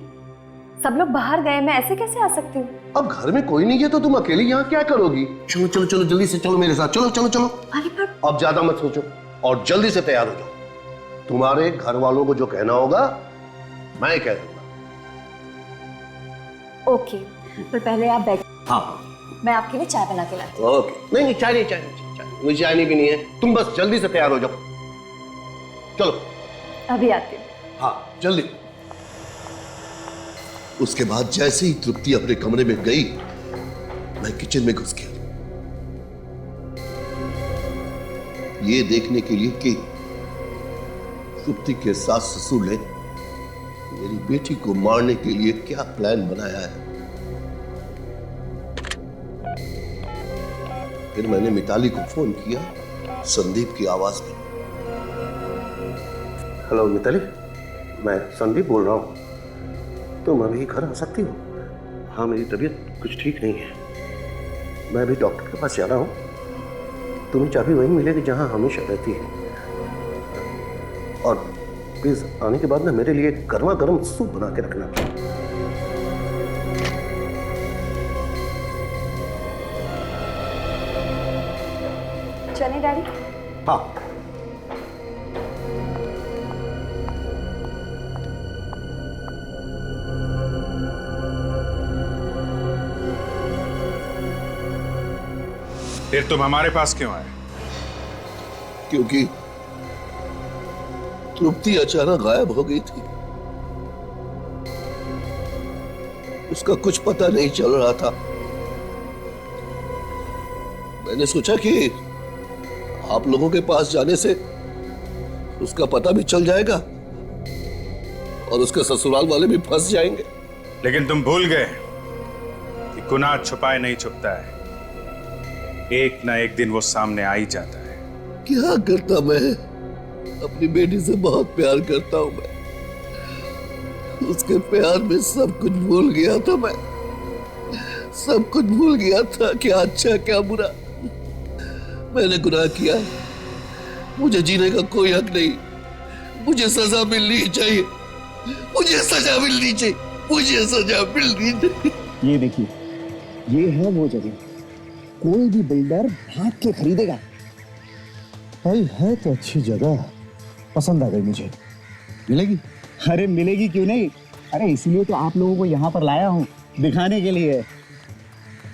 सब लोग बाहर गए, मैं ऐसे कैसे आ सकती हूँ? अब घर में कोई नहीं है तो तुम अकेली यहाँ क्या करोगी? चलो चलो चलो, जल्दी से चलो मेरे साथ, चलो चलो चलो। अरे पर अब ज्यादा मत सोचो और जल्दी से तैयार हो जाओ। तुम्हारे घर वालों को जो कहना होगा मैं कह दूंगा। ओके, पर पहले आप बैठ। हाँ, मैं आपके लिए चाय बना के लाती हूँ। ओके। नहीं, चाय नहीं, मुझे चाय नहीं पीनी है। तुम बस जल्दी से तैयार हो जाओ। चलो अभी आती हूँ। हाँ, जल्दी। उसके बाद जैसे ही तृप्ति अपने कमरे में गई, मैं किचन में घुस गया ये देखने के लिए कि तृप्ति के सास ससुर ने मेरी बेटी को मारने के लिए क्या प्लान बनाया है। फिर मैंने मिताली को फोन किया संदीप की आवाज में। हेलो मिताली, मैं संदीप बोल रहा हूं। तुम अभी घर आ सकती हो? हाँ, मेरी तबीयत कुछ ठीक नहीं है। मैं अभी डॉक्टर के पास जा रहा हूं। तुम्हें चाबी वहीं मिलेगी जहां हमेशा रहती है। और प्लीज आने के बाद ना मेरे लिए गर्मा गर्म सूप बना के रखना। चलें डैडी? हाँ। फिर तुम हमारे पास क्यों आए? क्योंकि तृप्ति अचानक गायब हो गई थी। उसका कुछ पता नहीं चल रहा था। मैंने सोचा कि आप लोगों के पास जाने से उसका पता भी चल जाएगा और उसके ससुराल वाले भी फंस जाएंगे। लेकिन तुम भूल गए कि गुनाह छुपाए नहीं छुपता है। एक ना एक दिन वो सामने आ ही जाता है। क्या करता मैं? अपनी बेटी से बहुत प्यार करता हूं मैं। उसके प्यार में सब कुछ भूल गया था मैं। सब कुछ भूल गया था, क्या अच्छा क्या बुरा। मैंने गुनाह किया। मुझे जीने का कोई हक नहीं। मुझे सजा मिलनी चाहिए। मुझे सजा मिलनी चाहिए। मुझे सजा मिलनी चाहिए। ये देखिए, ये है वो जगह। कोई भी बिल्डर भाग के खरीदेगा। भाई है तो अच्छी जगह, पसंद आ गई मुझे। मिलेगी? अरे मिलेगी क्यों नहीं। अरे इसलिए तो आप लोगों को यहाँ पर लाया हूँ, दिखाने के लिए।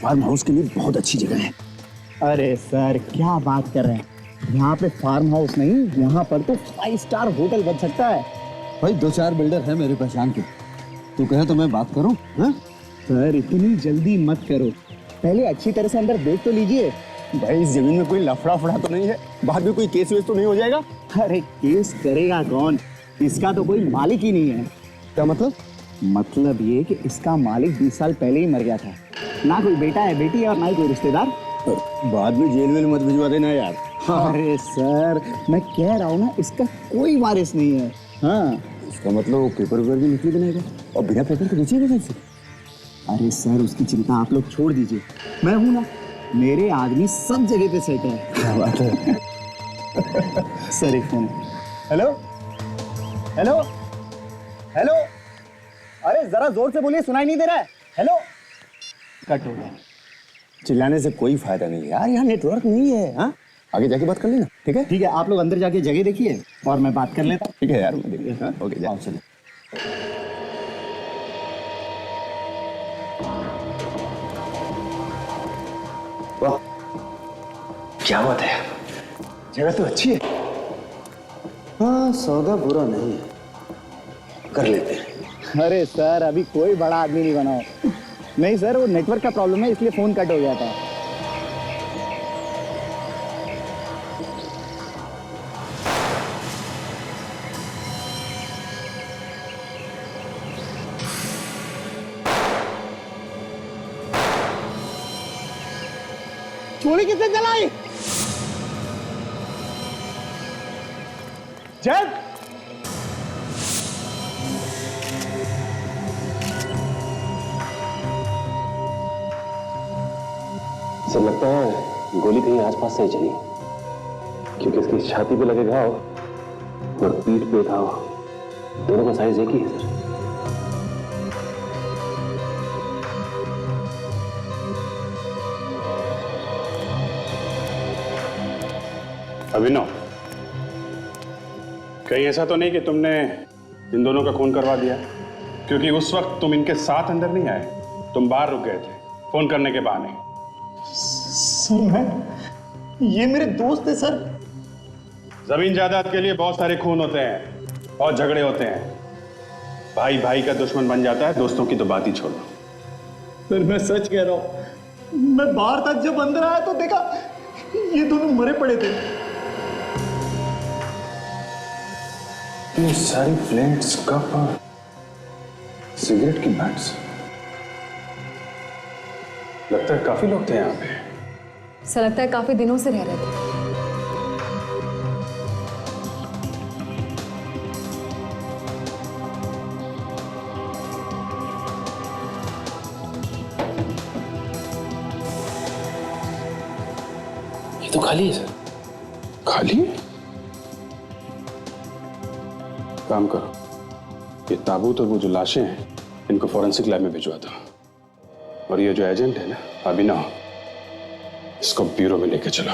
फार्म हाउस के लिए बहुत अच्छी जगह है। अरे सर क्या बात कर रहे हैं। यहाँ पे फार्म हाउस नहीं, यहाँ पर तो 5 स्टार होटल बन सकता है। भाई 2-4 बिल्डर है मेरे पहचान के। तू कहे तो मैं बात करूँ? सर इतनी जल्दी मत करो, पहले अच्छी तरह से अंदर देख तो लीजिए। भाई इस जमीन में कोई लफड़ा फड़ा तो नहीं है? बाद में कोई केस वेस तो नहीं हो जाएगा? अरे केस करेगा कौन? इसका तो कोई मालिक ही नहीं है। क्या मतलब? मतलब ये कि इसका मालिक 20 साल पहले ही मर गया था। ना कोई बेटा है, बेटी है और ना ही कोई रिश्तेदार। बाद में जेल वेल मत भिजवा देना यार। अरे सर मैं कह रहा हूँ ना, इसका कोई वारिस नहीं है। हाँ इसका मतलब वो पेपर वेपर भी नकली बनाएगा और बिना पेपर के बेचेगा कैसे? अरे सर उसकी चिंता आप लोग छोड़ दीजिए, मैं हूं ना। मेरे आदमी सब जगह पे सेट है। क्या बात है। सर एक फोन। हेलो हेलो हेलो, अरे जरा जोर से बोलिए, सुनाई नहीं दे रहा है। हेलो। कट हो गया। चिल्लाने से कोई फायदा नहीं यार, यहाँ नेटवर्क नहीं है। हाँ आगे जाके बात कर लेना। ठीक है ठीक है, आप लोग अंदर जाके जगह देखिए और मैं बात कर लेता हूँ। ठीक है यार, मैं देखिए। ओके जाओ चलो। वाह क्या बात है, जगह तो अच्छी है। हाँ सौदा बुरा नहीं है, कर लेते हैं। अरे सर अभी कोई बड़ा आदमी नहीं बना हो। नहीं सर वो नेटवर्क का प्रॉब्लम है, इसलिए फोन कट हो गया था। गोली किसने चलाई? जब सर लगता है गोली कहीं आसपास से ही चली, क्योंकि इसकी छाती पे लगे घाव और पीठ पे घाव दोनों का साइज एक ही है सर। अभिनव, कहीं ऐसा तो नहीं कि तुमने इन दोनों का खून करवा दिया? क्योंकि उस वक्त तुम इनके साथ अंदर नहीं आए, तुम बाहर रुक गए थे फोन करने के बहाने। सर मैं, ये मेरे दोस्त है सर। जमीन जायदाद के लिए बहुत सारे खून होते हैं, बहुत झगड़े होते हैं। भाई भाई का दुश्मन बन जाता है, दोस्तों की तो बात ही छोड़ो। सर मैं सच कह रहा हूँ, मैं बाहर तक जब अंदर आया तो देखा ये दोनों मरे पड़े थे। ये सारी प्लेट्स, कप और सिगरेट की मैट्स, लगता है काफी लोग थे यहाँ पे। ऐसा लगता है काफी दिनों से रह रहे थे। ये तो खाली है सर। खाली है? काम करो, ये ताबूत और वो जो लाशें हैं इनको फॉरेंसिक लैब में भिजवा दो, और ये जो एजेंट है ना अभिनव, इसको ब्यूरो में लेके चलो।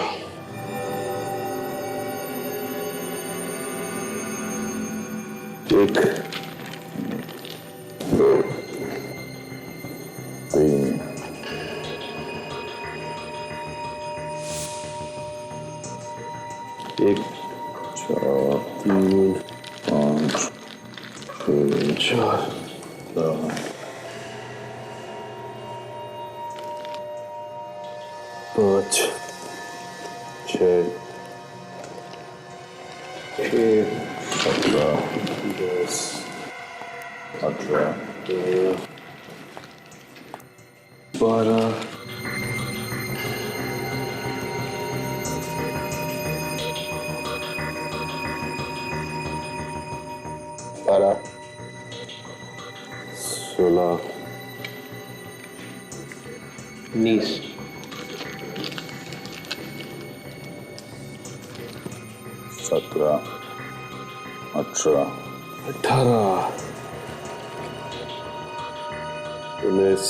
एक, दो, तीन, एक, चार, तीन, पाँच, छः, चार, पाँच, छः, 17, 10, 18, 12, 16, 19, 17, 18, 19,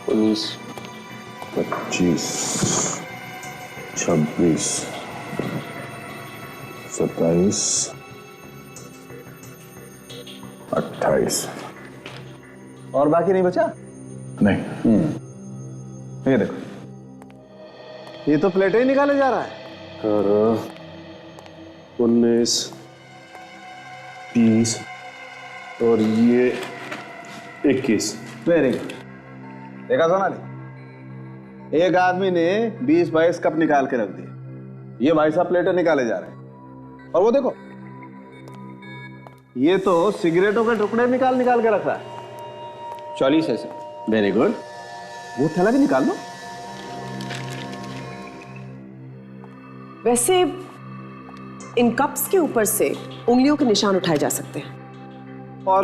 19, 25, 26, 27, 28। और बाकी नहीं बचा? नहीं। ये देखो, ये तो प्लेटें ही निकाले जा रहा है। 18, 19, 20 और ये 21। Very good. देखा सोनाली, एक आदमी ने 20-22 कप निकाल के रख दिए, ये भाई साहब प्लेटें निकाले जा रहे हैं। और वो देखो, ये तो सिगरेटों के टुकड़े निकाल के रख रहा है। 40 है सर। Very good. वो थैला भी निकाल लो। वैसे इन कप्स के ऊपर से उंगलियों के निशान उठाए जा सकते हैं। और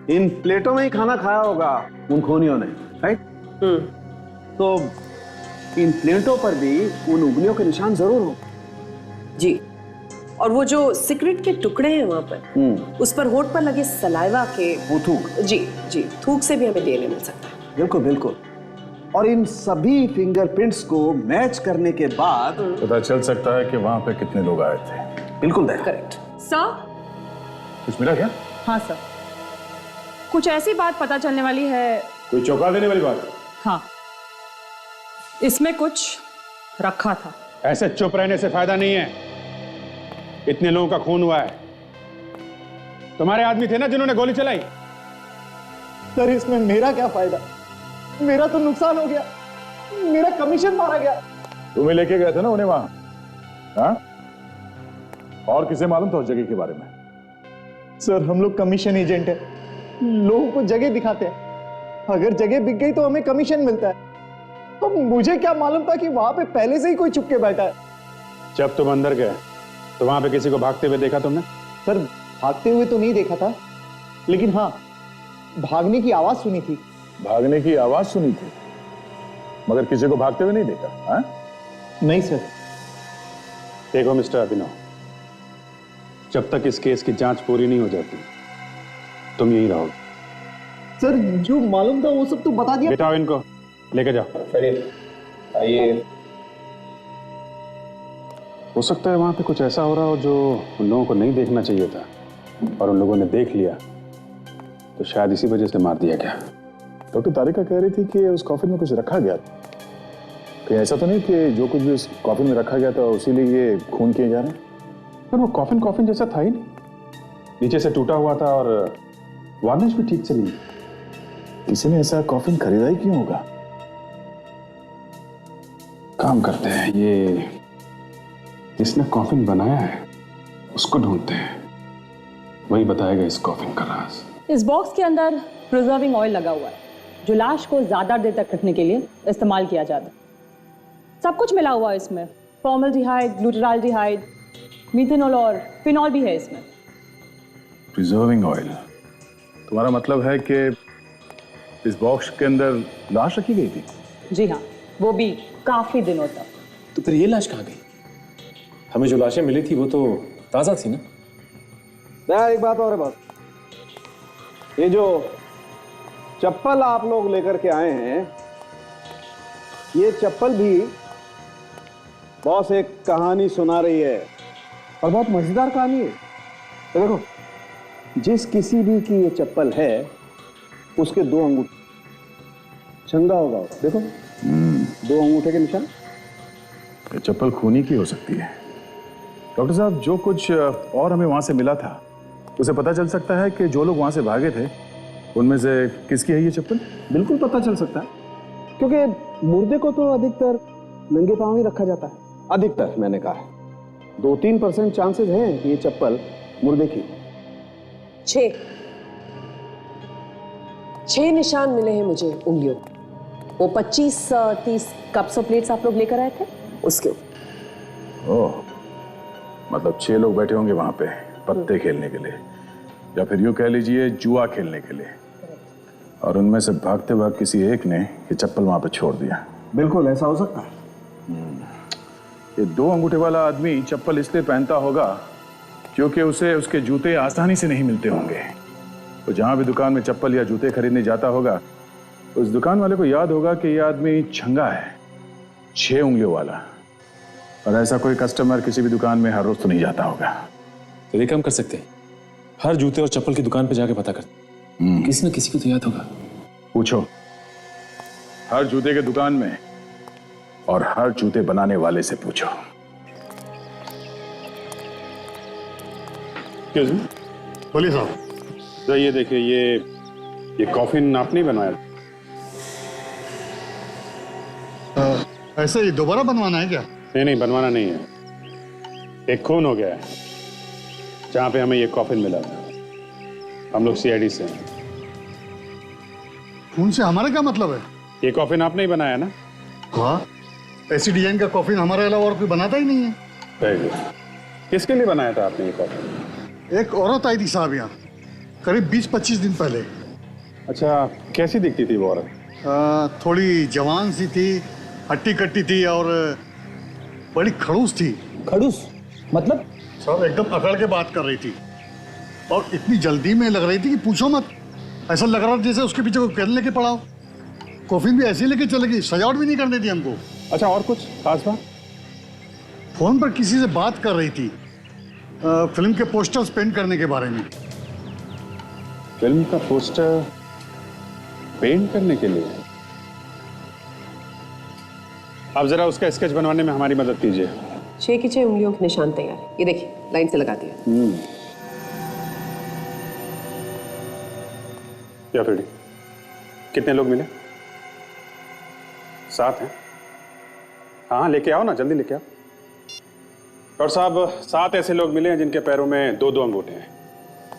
इन प्लेटों में ही खाना खाया होगा उन खूनियों ने, राइट? तो इन प्लेटों पर भी उन उंगलियों के निशान जरूर हो। जी, और वो जो सिगरेट के टुकड़े हैं वहां पर, उस पर होठ पर लगे सलाइवा के वो थूक। जी जी, थूक से भी हमें डीएनए मिल सकता है। बिल्कुल बिल्कुल। और इन सभी फिंगरप्रिंट्स को मैच करने के बाद पता चल सकता है कि वहां पे कितने लोग आए थे। बिल्कुल करेक्ट सर। कुछ मिला क्या? हाँ सर, कुछ ऐसी बात पता चलने वाली है। कोई चौंका देने वाली बात? हाँ, इसमें कुछ रखा था। ऐसे चुप रहने से फायदा नहीं है, इतने लोगों का खून हुआ है। तुम्हारे आदमी थे ना जिन्होंने गोली चलाई? सर इसमें मेरा क्या फायदा? मेरा तो नुकसान हो गया, मेरा कमीशन मारा गया। तुम्हें लेके गए थे ना उन्हें वहां, हाँ? और किसे मालूम था उस जगह के बारे में? सर हम लोग कमीशन एजेंट है, लोगों को जगह दिखाते हैं। अगर जगह बिक गई तो हमें कमीशन मिलता है। तो मुझे क्या मालूम था कि वहां पे पहले से ही कोई छुप के बैठा है। जब तुम अंदर गए तो वहां पे किसी को भागते हुए देखा तुमने? सर भागते हुए तो नहीं देखा था, लेकिन हाँ भागने की आवाज सुनी थी। भागने की आवाज सुनी थी, मगर किसी को भागते हुए नहीं देखा? हाँ? नहीं सर। देखो मिस्टर अभिनव, जब तक इस केस की जांच पूरी नहीं हो जाती तुम यहीं रहोगे। सर जो मालूम था वो सब तो बता दिया। बिठाओ इनको, लेके जाओ। आइए। हो सकता है वहां पे कुछ ऐसा हो रहा हो जो उन लोगों को नहीं देखना चाहिए था, और उन लोगों ने देख लिया तो शायद इसी वजह से मार दिया गया। डॉक्टर तारिका कह रही थी कि उस कॉफिन में कुछ रखा गया था। कहीं ऐसा तो नहीं कि जो कुछ भी उस कॉफिन में रखा गया था उसी लिए ये खून किए जा रहे हैं? पर वो कॉफिन जैसा था ही नहीं, नीचे से टूटा हुआ था और वार्निश भी ठीक से नहीं। किसी ने ऐसा कॉफिन खरीदा ही क्यों होगा? काम करते हैं, ये जिसने कॉफिन बनाया है उसको ढूंढते हैं, वही बताएगा इस कॉफिन का राज। इस बॉक्स के अंदर प्रिजर्विंग ऑयल लगा हुआ है जो लाश को ज्यादा देर तक रखने के लिए इस्तेमाल किया जाता है। सब कुछ मिला हुआ है इसमें, फॉर्मल्डिहाइड, ग्लूटाराल्डिहाइड, मीथेनॉल और फिनॉल भी है इसमें। प्रिजर्विंग ऑयल, तुम्हारा मतलब है कि इस बॉक्स के अंदर लाश रखी गई थी? जी हाँ, वो भी काफी दिनों तक। तो फिर ये लाश कहाँ गई? हमें जो लाशें मिली थी वो तो ताजा थी ना? एक बात और है बस, ये जो चप्पल आप लोग लेकर के आए हैं, ये चप्पल भी बॉस एक कहानी सुना रही है और बहुत मजेदार कहानी है। तो देखो, जिस किसी भी की ये चप्पल है उसके 2 अंगूठे, चंगा होगा, देखो 2 अंगूठे के निशान। ये चप्पल खूनी की हो सकती है। डॉक्टर साहब, जो कुछ और हमें वहां से मिला था उसे पता चल सकता है कि जो लोग वहां से भागे थे उनमें से किसकी है ये चप्पल? बिल्कुल पता चल सकता है, क्योंकि मुर्दे को तो अधिकतर नंगे पांव ही रखा जाता है। अधिकतर मैंने कहा, 2-3% चांसेस हैं कि ये चप्पल मुर्दे की। 6 निशान मिले हैं मुझे उंगलियों। वो 25-30 कप्स और प्लेट्स आप लोग लेकर आए थे उसके। ओह, मतलब 6 लोग बैठे होंगे वहां पे पत्ते खेलने के लिए, या फिर यूं कह लीजिए जुआ खेलने के लिए, और उनमें से भागते भाग किसी एक ने ये चप्पल वहां पे छोड़ दिया। बिल्कुल ऐसा हो सकता है। ये 2 अंगूठे वाला आदमी चप्पल इसलिए पहनता होगा क्योंकि उसे उसके जूते आसानी से नहीं मिलते होंगे। तो जहां भी दुकान में चप्पल या जूते खरीदने जाता होगा, उस दुकान वाले को याद होगा कि यह आदमी छंगा है, 6 उंगलियों वाला, और ऐसा कोई कस्टमर किसी भी दुकान में हर रोज तो नहीं जाता होगा। तो ये काम कर सकते हैं, हर जूते और चप्पल की दुकान पे जाके पता करते, किसी न किसी को तो याद होगा। पूछो, हर जूते के दुकान में और हर जूते बनाने वाले से पूछो। बोलिए साहब। तो ये देखिए, ये कॉफिन आपने बनवाया? ऐसे ही दोबारा बनवाना है क्या? नहीं, बनवाना नहीं है, एक खून हो गया है जहां पे हमें ये कॉफिन मिला था। हम लोग सीआईडी से हैं। खून से हमारा क्या मतलब है? ये कॉफिन आपने ही बनाया ना? हाँ, ऐसी डिजाइन का कॉफिन हमारे अलावा और कोई बनाता ही नहीं है। Very good. किसके लिए बनाया था आपने ये कॉफिन? एक औरत आई थी साहब यहाँ, करीब 20-25 दिन पहले। अच्छा, कैसी दिखती थी वो औरत? थोड़ी जवान सी थी, हट्टी कट्टी थी और बड़ी खड़ूस थी। खड़ूस मतलब? साहब एकदम अकड़ के बात कर रही थी और इतनी जल्दी में लग रही थी कि पूछो मत। ऐसा लग रहा था जैसे उसके पीछे कोई पेन लेके पड़ा हो। कॉफिन भी ऐसे लेके चलेगी, सजावट भी नहीं करनी थी हमको। अच्छा, और कुछ खास बात? फोन पर किसी से बात कर रही थी फिल्म के पोस्टर्स पेंट करने के बारे में। फिल्म का पोस्टर पेंट करने के लिए? आप जरा उसका स्केच बनवाने में हमारी मदद कीजिए। 6 की 6 उंगलियों के निशान तैयार है, ये देखिए लाइन से लगा दिया। क्या फिर कितने लोग मिले? 7 हैं। हाँ, लेके आओ ना, जल्दी लेके आओ। डॉक्टर साहब, 7 ऐसे लोग मिले हैं जिनके पैरों में 2-2 अंगूठे हैं।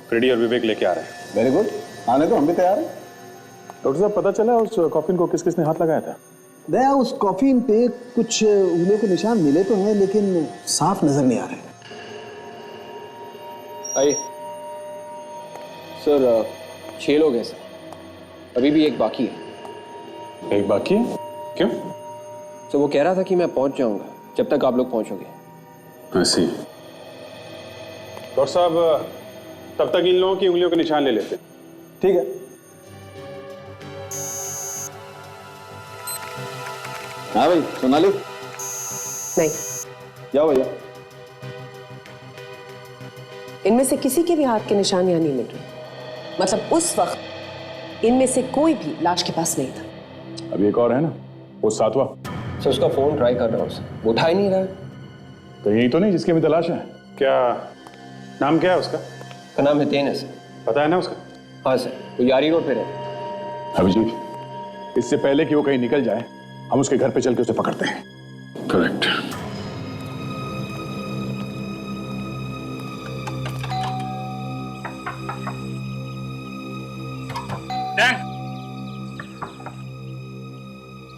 फ्रेडी और विवेक लेके आ रहे हैं। वेरी गुड, आने तो हम भी तैयार हैं। डॉक्टर साहब, पता चला उस कॉफिन को किस किसने हाथ लगाया था? दया, उस कॉफिन पे कुछ उंगलियों के निशान मिले तो हैं, लेकिन साफ नजर नहीं आ रहे। आइए सर, 6 लोग हैं सर, अभी भी एक बाकी है। एक बाकी है? क्यों? तो वो कह रहा था कि मैं पहुंच जाऊंगा जब तक आप लोग पहुंचोगे। ऐसी। डॉक्टर साहब, तब तक इन लोगों की उंगलियों के निशान ले लेते हैं। ठीक है। हाँ भाई, सोनाली। नहीं, जाओ भैया। इनमें से किसी के भी हाथ के निशान यहाँ नहीं मिल रहे। मतलब उस वक्त इनमें से कोई भी लाश के पास नहीं था। अभी एक और है ना, वो 7वां। सर, उसका फोन ट्राई कर रहा हूँ सर, वो उठा ही नहीं रहा है। तो यही तो नहीं जिसकी भी तलाश है? क्या नाम क्या है उसका? का नाम हितेन है सर। पता है ना उसका? हाँ सर, वो यारी रोड पे रहता है। अभिजीत, इससे पहले कि वो कहीं निकल जाए, हम उसके घर पे चल के उसे पकड़ते हैं। करेक्ट।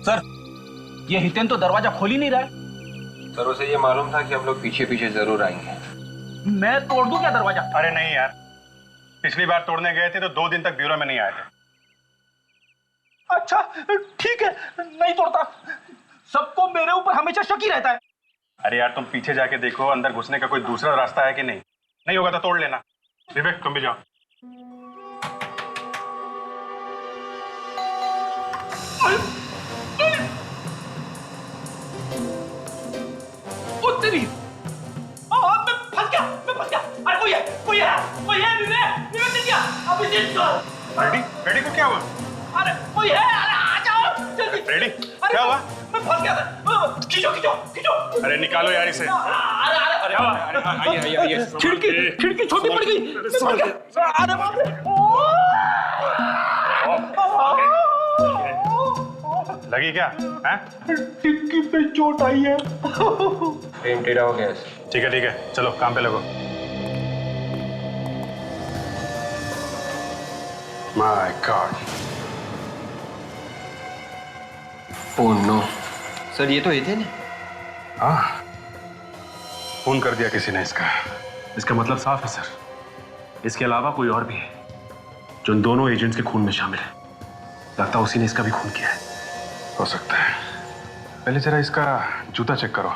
सर, ये हितेन तो दरवाजा खोल ही नहीं रहा है। सर, उसे ये मालूम था कि हम लोग पीछे पीछे जरूर आएंगे। मैं तोड़ दूं क्या दरवाजा? अरे नहीं यार, पिछली बार तोड़ने गए थे तो 2 दिन तक ब्यूरो में नहीं आए थे। अच्छा ठीक है, नहीं तोड़ता। सबको मेरे ऊपर हमेशा शक ही रहता है। अरे यार, तुम पीछे जाके देखो अंदर घुसने का कोई दूसरा रास्ता है कि नहीं। नहीं होगा तो तोड़ लेना। विवेक, तुम भी जाओ। तेरी मैं फंस गया। अरे कोई है विवेक मिल गया। अभी रेडी को क्या हुआ? अरे कोई है, अरे आ जाओ जल्दी। रेडी, क्या हुआ? मैं फंस गया था। खींचो। अरे निकालो यार इसे। अरे आइए। खिड़की छोटी पड़ गई। अरे बाप रे। लगी क्या? हैं? टिक्की पे चोट आई है। पेन टेढ़ा हो गया। ठीक है, चलो काम पे लगो। My god. Oh no. Sir, ये तो थे ना? हाँ, फोन कर दिया किसी ने इसका मतलब साफ है सर। इसके अलावा कोई और भी है जो इन दोनों एजेंट्स के खून में शामिल है। लगता है उसी ने इसका भी खून किया है। हो सकता है। पहले जरा इसका जूता चेक करो।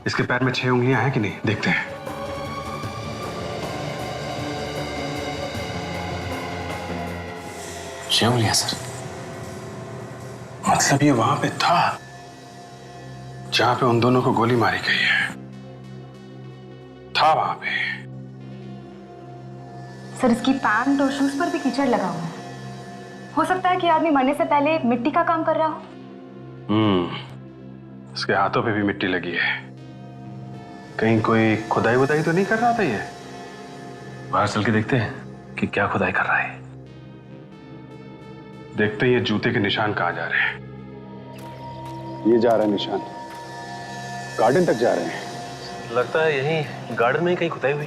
इसके पैर में 6 उंगलियां हैं कि नहीं, देखते हैं। छह उंगलियां सर? मतलब ये वहां पे था जहां पे उन दोनों को गोली मारी गई है। था वहां पे। सर, इसकी पैंट और शूज पर भी कीचड़ लगा हुआ है। हो सकता है कि आदमी मरने से पहले मिट्टी का काम कर रहा हो। इसके हाथों पे भी मिट्टी लगी है। कहीं कोई खुदाई वुदाई तो नहीं कर रहा था ये? बाहर चल के देखते हैं कि क्या खुदाई कर रहा है। देखते हैं ये जूते के निशान कहां जा रहे हैं। ये जा रहा है निशान, गार्डन तक जा रहे हैं। लगता है यहीं गार्डन में ही कहीं खुदाई हुई।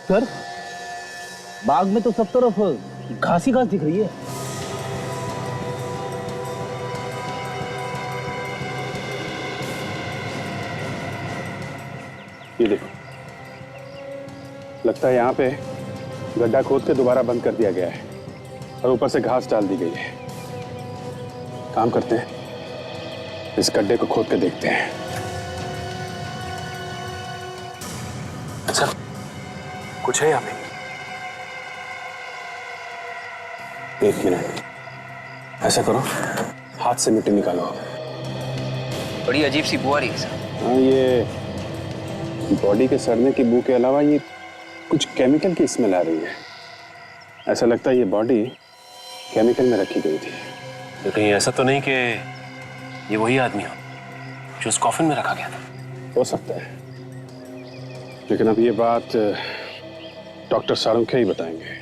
सर, बाग में तो सब तरफ घास ही घास दिख रही है। ये देखो, लगता है यहाँ पे गड्ढा खोद के दोबारा बंद कर दिया गया है और ऊपर से घास डाल दी गई है। काम करते हैं, इस गड्ढे को खोद के देखते हैं। अच्छा, कुछ है यहाँ पे? एक मिनट, ऐसा करो, हाथ से मिट्टी निकालो। बड़ी अजीब सी बू आ रही है सर। हाँ, ये बॉडी के सड़ने की बू के अलावा ये कुछ केमिकल की स्मेल आ रही है। ऐसा लगता है ये बॉडी केमिकल में रखी गई थी। तो कहीं ऐसा तो नहीं कि ये वही आदमी हो जो उस कॉफिन में रखा गया था? हो सकता है, लेकिन अब ये बात डॉक्टर सालुंखे ही बताएंगे।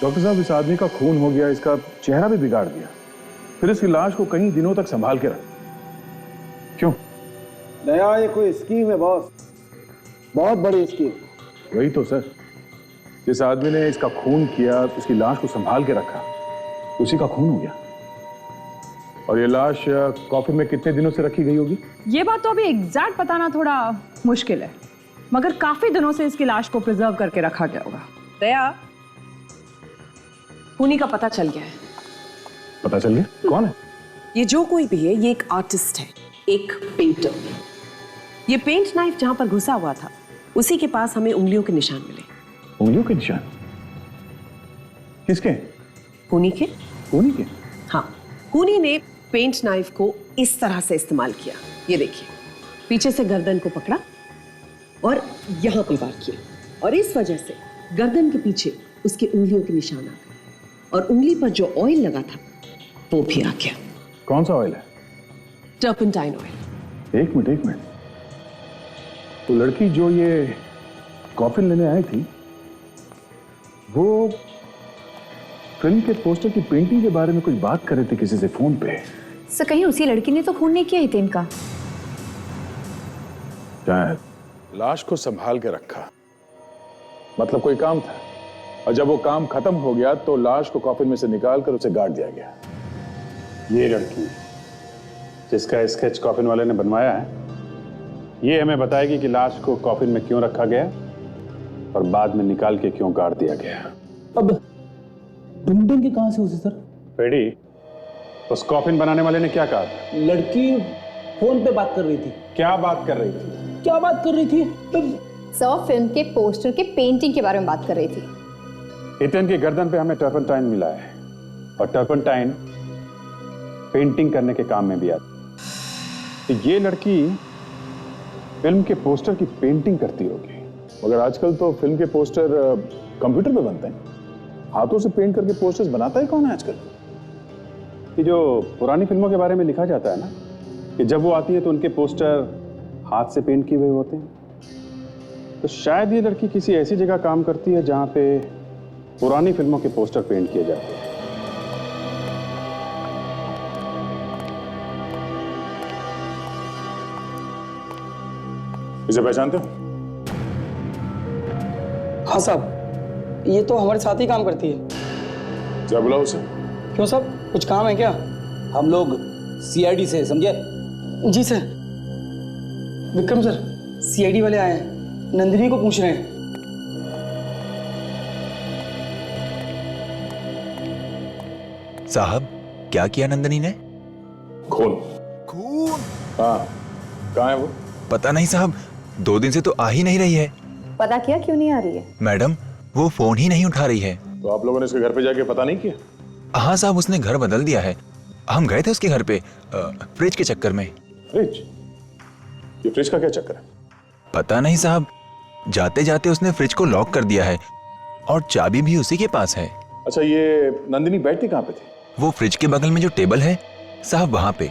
डॉक्टर साहब, इस आदमी का खून हो गया, इसका चेहरा भी बिगाड़ दिया, फिर इसकी लाश को कई दिनों तक संभाल के रखा। क्यों? नया ये कोई स्कीम है बॉस, बहुत बड़ी स्कीम। वही तो सर, जिस आदमी ने इसका खून किया, उसकी लाश को संभाल के रखा, उसी का खून हो गया। और ये लाश कॉफिन में कितने दिनों से रखी गई होगी? ये बात तो अभी एग्जैक्ट बताना थोड़ा मुश्किल है, मगर काफी दिनों से इसकी लाश को प्रिजर्व करके रखा गया होगा। दया, खूनी का पता चल गया है। पता चल गया? कौन है? ये जो कोई भी है, ये एक आर्टिस्ट है, एक पेंटर। ये पेंट नाइफ जहां पर घुसा हुआ था, उसी के पास हमें उंगलियों के निशान मिले। उंगलियों के निशान? किसके? खूनी के। खूनी के? हाँ, खूनी ने पेंट नाइफ को इस तरह से इस्तेमाल किया। ये देखिए, पीछे से गर्दन को पकड़ा और यहां पे वार किया, और इस वजह से गर्दन के पीछे उसके उंगलियों के निशान आ गए, और उंगली पर जो ऑयल लगा था वो भी आ गया। कौन सा ऑयल है? Turpentine oil. एक मिनट, तो लड़की जो ये कॉफिन लेने आई थी वो फिल्म के पोस्टर की पेंटिंग के बारे में कुछ बात कर रहे थे किसी से फोन पे। सर कहीं उसी लड़की ने तो खून नहीं किया ही थे इनका? शायद लाश को संभाल के रखा, मतलब कोई काम था, और जब वो काम खत्म हो गया तो लाश को कॉफिन में से निकाल कर उसे गाड़ दिया गया। ये लड़की जिसका स्केच कॉफिन वाले ने बनवाया है, ये हमें बताएगी कि लाश को कॉफिन में क्यों रखा गया और बाद में निकाल के क्यों गाड़ दिया गया। अब ढूंढेंगे कि कहां से उसे सर? पेडी, उस कॉफिन बनाने वाले ने क्या कहा था? लड़की फोन पे बात कर रही थी। क्या बात कर रही थी? क्या बात कर रही थी? सर फिल्म के पोस्टर के पेंटिंग के बारे में बात कर रही थी। इतन की गर्दन पे हमें टर्पंटाइन मिला है और टर्पंटाइन पेंटिंग करने के काम में भी आता है। तो ये लड़की फिल्म के पोस्टर की पेंटिंग करती होगी, मगर आजकल तो फिल्म के पोस्टर कंप्यूटर पे बनते हैं, हाथों से पेंट करके पोस्टर्स बनाता ही कौन है आजकल? ये जो पुरानी फिल्मों के बारे में लिखा जाता है ना कि जब वो आती है तो उनके पोस्टर हाथ से पेंट किए हुए होते हैं, तो शायद ये लड़की किसी ऐसी जगह काम करती है जहां पे पुरानी फिल्मों के पोस्टर पेंट किए जाते हैं। इसे पहचानते हो? हाँ साहब, ये तो हमारे साथ ही काम करती है। क्या बुलाओ उसे? क्यों साहब, कुछ काम है क्या? हम लोग सीआईडी से, समझे? जी सर। विक्रम सर, सीआईडी वाले आए हैं, नंदिनी को पूछ रहे हैं। साहब, क्या किया नंदिनी ने? खून। खून? हाँ, कहाँ है वो? पता नहीं साहब, 2 दिन से तो आ ही नहीं रही है। पता किया क्यों नहीं आ रही है? मैडम, वो फोन ही नहीं उठा रही है। तो आप लोगों ने उसके घर पे जाके पता नहीं किया? हाँ साहब, उसने घर बदल दिया है। हम गए थे उसके घर पे फ्रिज के चक्कर में। फ्रिज? ये फ्रिज का क्या चक्कर है? पता नहीं साहब, जाते जाते उसने फ्रिज को लॉक कर दिया है और चाबी भी उसी के पास है। अच्छा, ये नंदिनी बैठती कहाँ पे थी? वो फ्रिज के बगल में जो टेबल है साहब, वहां पे।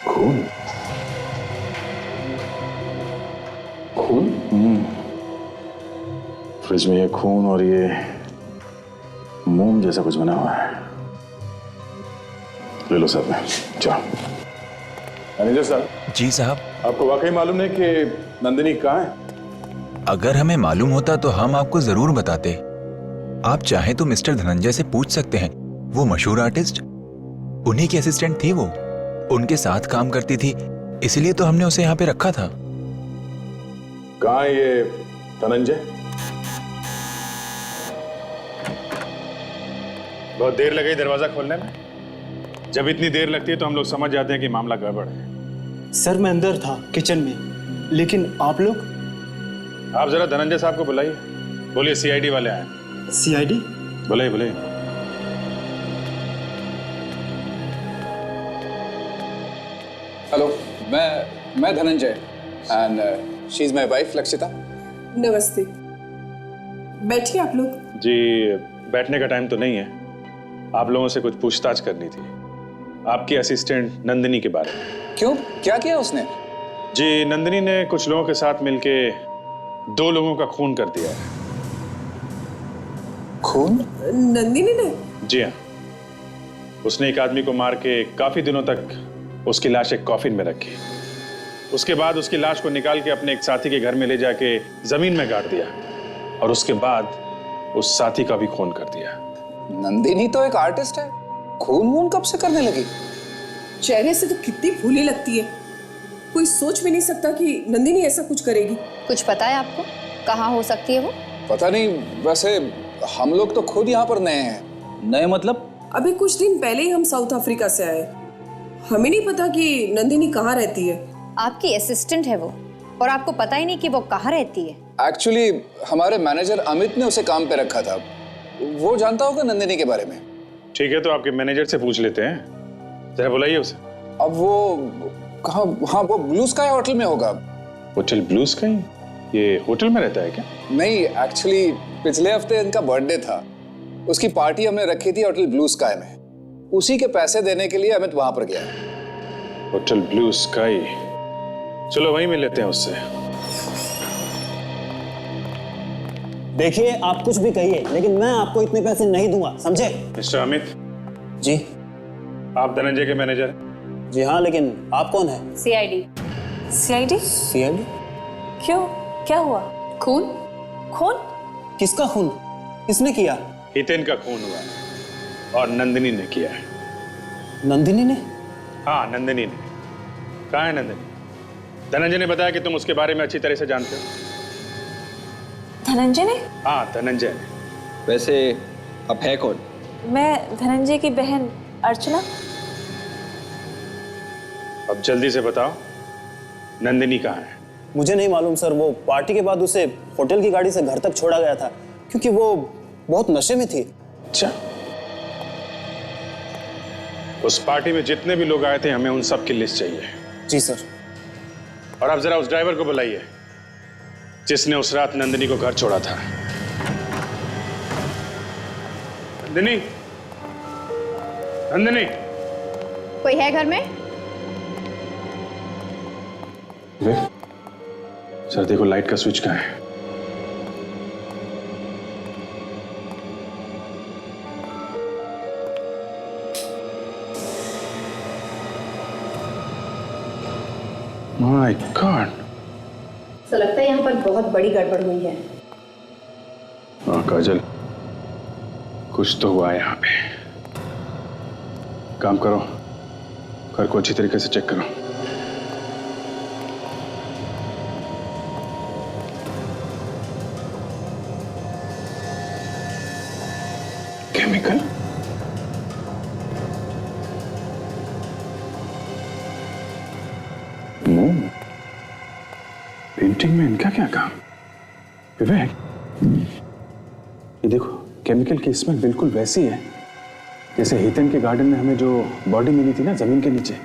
खून? खून? फ्रिज में ये खून और ये मोम जैसा कुछ बना हुआ है। ले लो साहब में, जाओ। मैनेजर साहब। जी साहब। आपको वाकई मालूम है कि नंदिनी कहाँ है? अगर हमें मालूम होता तो हम आपको जरूर बताते। आप चाहे तो मिस्टर धनंजय से पूछ सकते हैं, वो मशहूर आर्टिस्ट, उन्हीं की असिस्टेंट थी वो, उनके साथ काम करती थी, इसलिए तो हमने उसे यहाँ पे रखा था। कहाँ है ये धनंजय? बहुत देर लगी दरवाजा खोलने में। जब इतनी देर लगती है तो हम लोग समझ जाते हैं कि मामला गड़बड़ है। सर मैं अंदर था किचन में, लेकिन आप लोग? आप जरा धनंजय साहब को बुलाइए। बोलिए सीआईडी वाले आए। सीआईडी? बुलाइए बुलाइए। हेलो, मैं Dhananjay and she is my wife Lakshita. नमस्ते, बैठिए आप लोग। जी, बैठने का टाइम तो नहीं है, आप लोगों से कुछ पूछताछ करनी थी आपकी असिस्टेंट नंदिनी के बारे में। क्यों, क्या किया उसने? जी, नंदिनी ने कुछ लोगों के साथ मिलके 2 लोगों का खून कर दिया है। खून? नंदिनी ने? जी हाँ, उसने एक आदमी को मार के काफी दिनों तक उसकी लाश एक कॉफिन में रखी। उसके बाद उसकी लाश को निकाल के अपने एक साथी के घर में ले जाके जमीन में गाड़ दिया और उसके बाद उस साथी का भी खून कर दिया। नंदिनी तो एक आर्टिस्ट है, खून वून कब से करने लगी? चेहरे से तो कितनी भोली लगती है, कोई सोच भी नहीं सकता कि नंदिनी ऐसा कुछ करेगी। कुछ पता है आपको कहाँ हो सकती है वो? पता नहीं, वैसे हम लोग तो खुद यहाँ पर नए हैं। नए मतलब? अभी कुछ दिन पहले ही हम साउथ अफ्रीका से आए, हमें नहीं पता कि नंदिनी कहाँ रहती है। आपकी असिस्टेंट है वो और आपको पता ही नहीं कि वो कहाँ रहती है। एक्चुअली हमारे मैनेजर अमित ने उसे काम पे रखा था, वो जानता होगा नंदिनी के बारे में। ठीक है, तो आपके मैनेजर से पूछ लेते हैं, जरा बुलाइए उसे। अब वो कहाँ? हाँ, वो ब्लू स्काई होटल में होगा। Hotel blue sky? ये होटल में रहता है क्या? नहीं, एक्चुअली पिछले हफ्ते इनका बर्थडे था, उसकी पार्टी हमने रखी थी होटल ब्लू स्काई में। उसी के पैसे देने के लिए अमित वहां पर गया। होटल ब्लू स्काई, चलो वहीं मिल लेते हैं उससे। देखिए, आप कुछ भी कहिए, लेकिन मैं आपको इतने पैसे नहीं दूंगा, समझे? मिस्टर अमित। जी। आप धनंजय के मैनेजर? जी हाँ, लेकिन आप कौन है? सीआईडी। सीआईडी? सीआईडी? क्यों, क्या हुआ? खून? खून? किसका खून? किसने किया? हितेन का खून हुआ और नंदिनी ने किया है। नंदिनी ने? हाँ, नंदिनी ने। कहाँ है नंदिनी? धनंजय ने बताया कि तुम उसके बारे में अच्छी तरह से जानते हो। धनंजय ने? हाँ, धनंजय ने। वैसे अब है कौन? मैं धनंजय की बहन अर्चना। अब जल्दी से बताओ, नंदिनी कहाँ है? मुझे नहीं मालूम सर, वो पार्टी के बाद उसे होटल की गाड़ी से घर तक छोड़ा गया था, क्योंकि वो बहुत नशे में थी। अच्छा, उस पार्टी में जितने भी लोग आए थे हमें उन सब की लिस्ट चाहिए। जी सर। और आप जरा उस ड्राइवर को बुलाइए जिसने उस रात नंदिनी को घर छोड़ा था। नंदिनी, नंदिनी। कोई है घर में? सर देखो, लाइट का स्विच कहाँ है? माय गॉड, तो लगता है यहाँ पर बहुत बड़ी गड़बड़ हुई है। हाँ काजल, कुछ तो हुआ है यहाँ पे। काम करो, घर को अच्छी तरीके से चेक करो। केमिकल? पेंटिंग में इनका क्या काम? विवेक, ये देखो, केमिकल की स्मेल बिल्कुल वैसी है जैसे हितन के गार्डन में हमें जो बॉडी मिली थी ना जमीन के नीचे,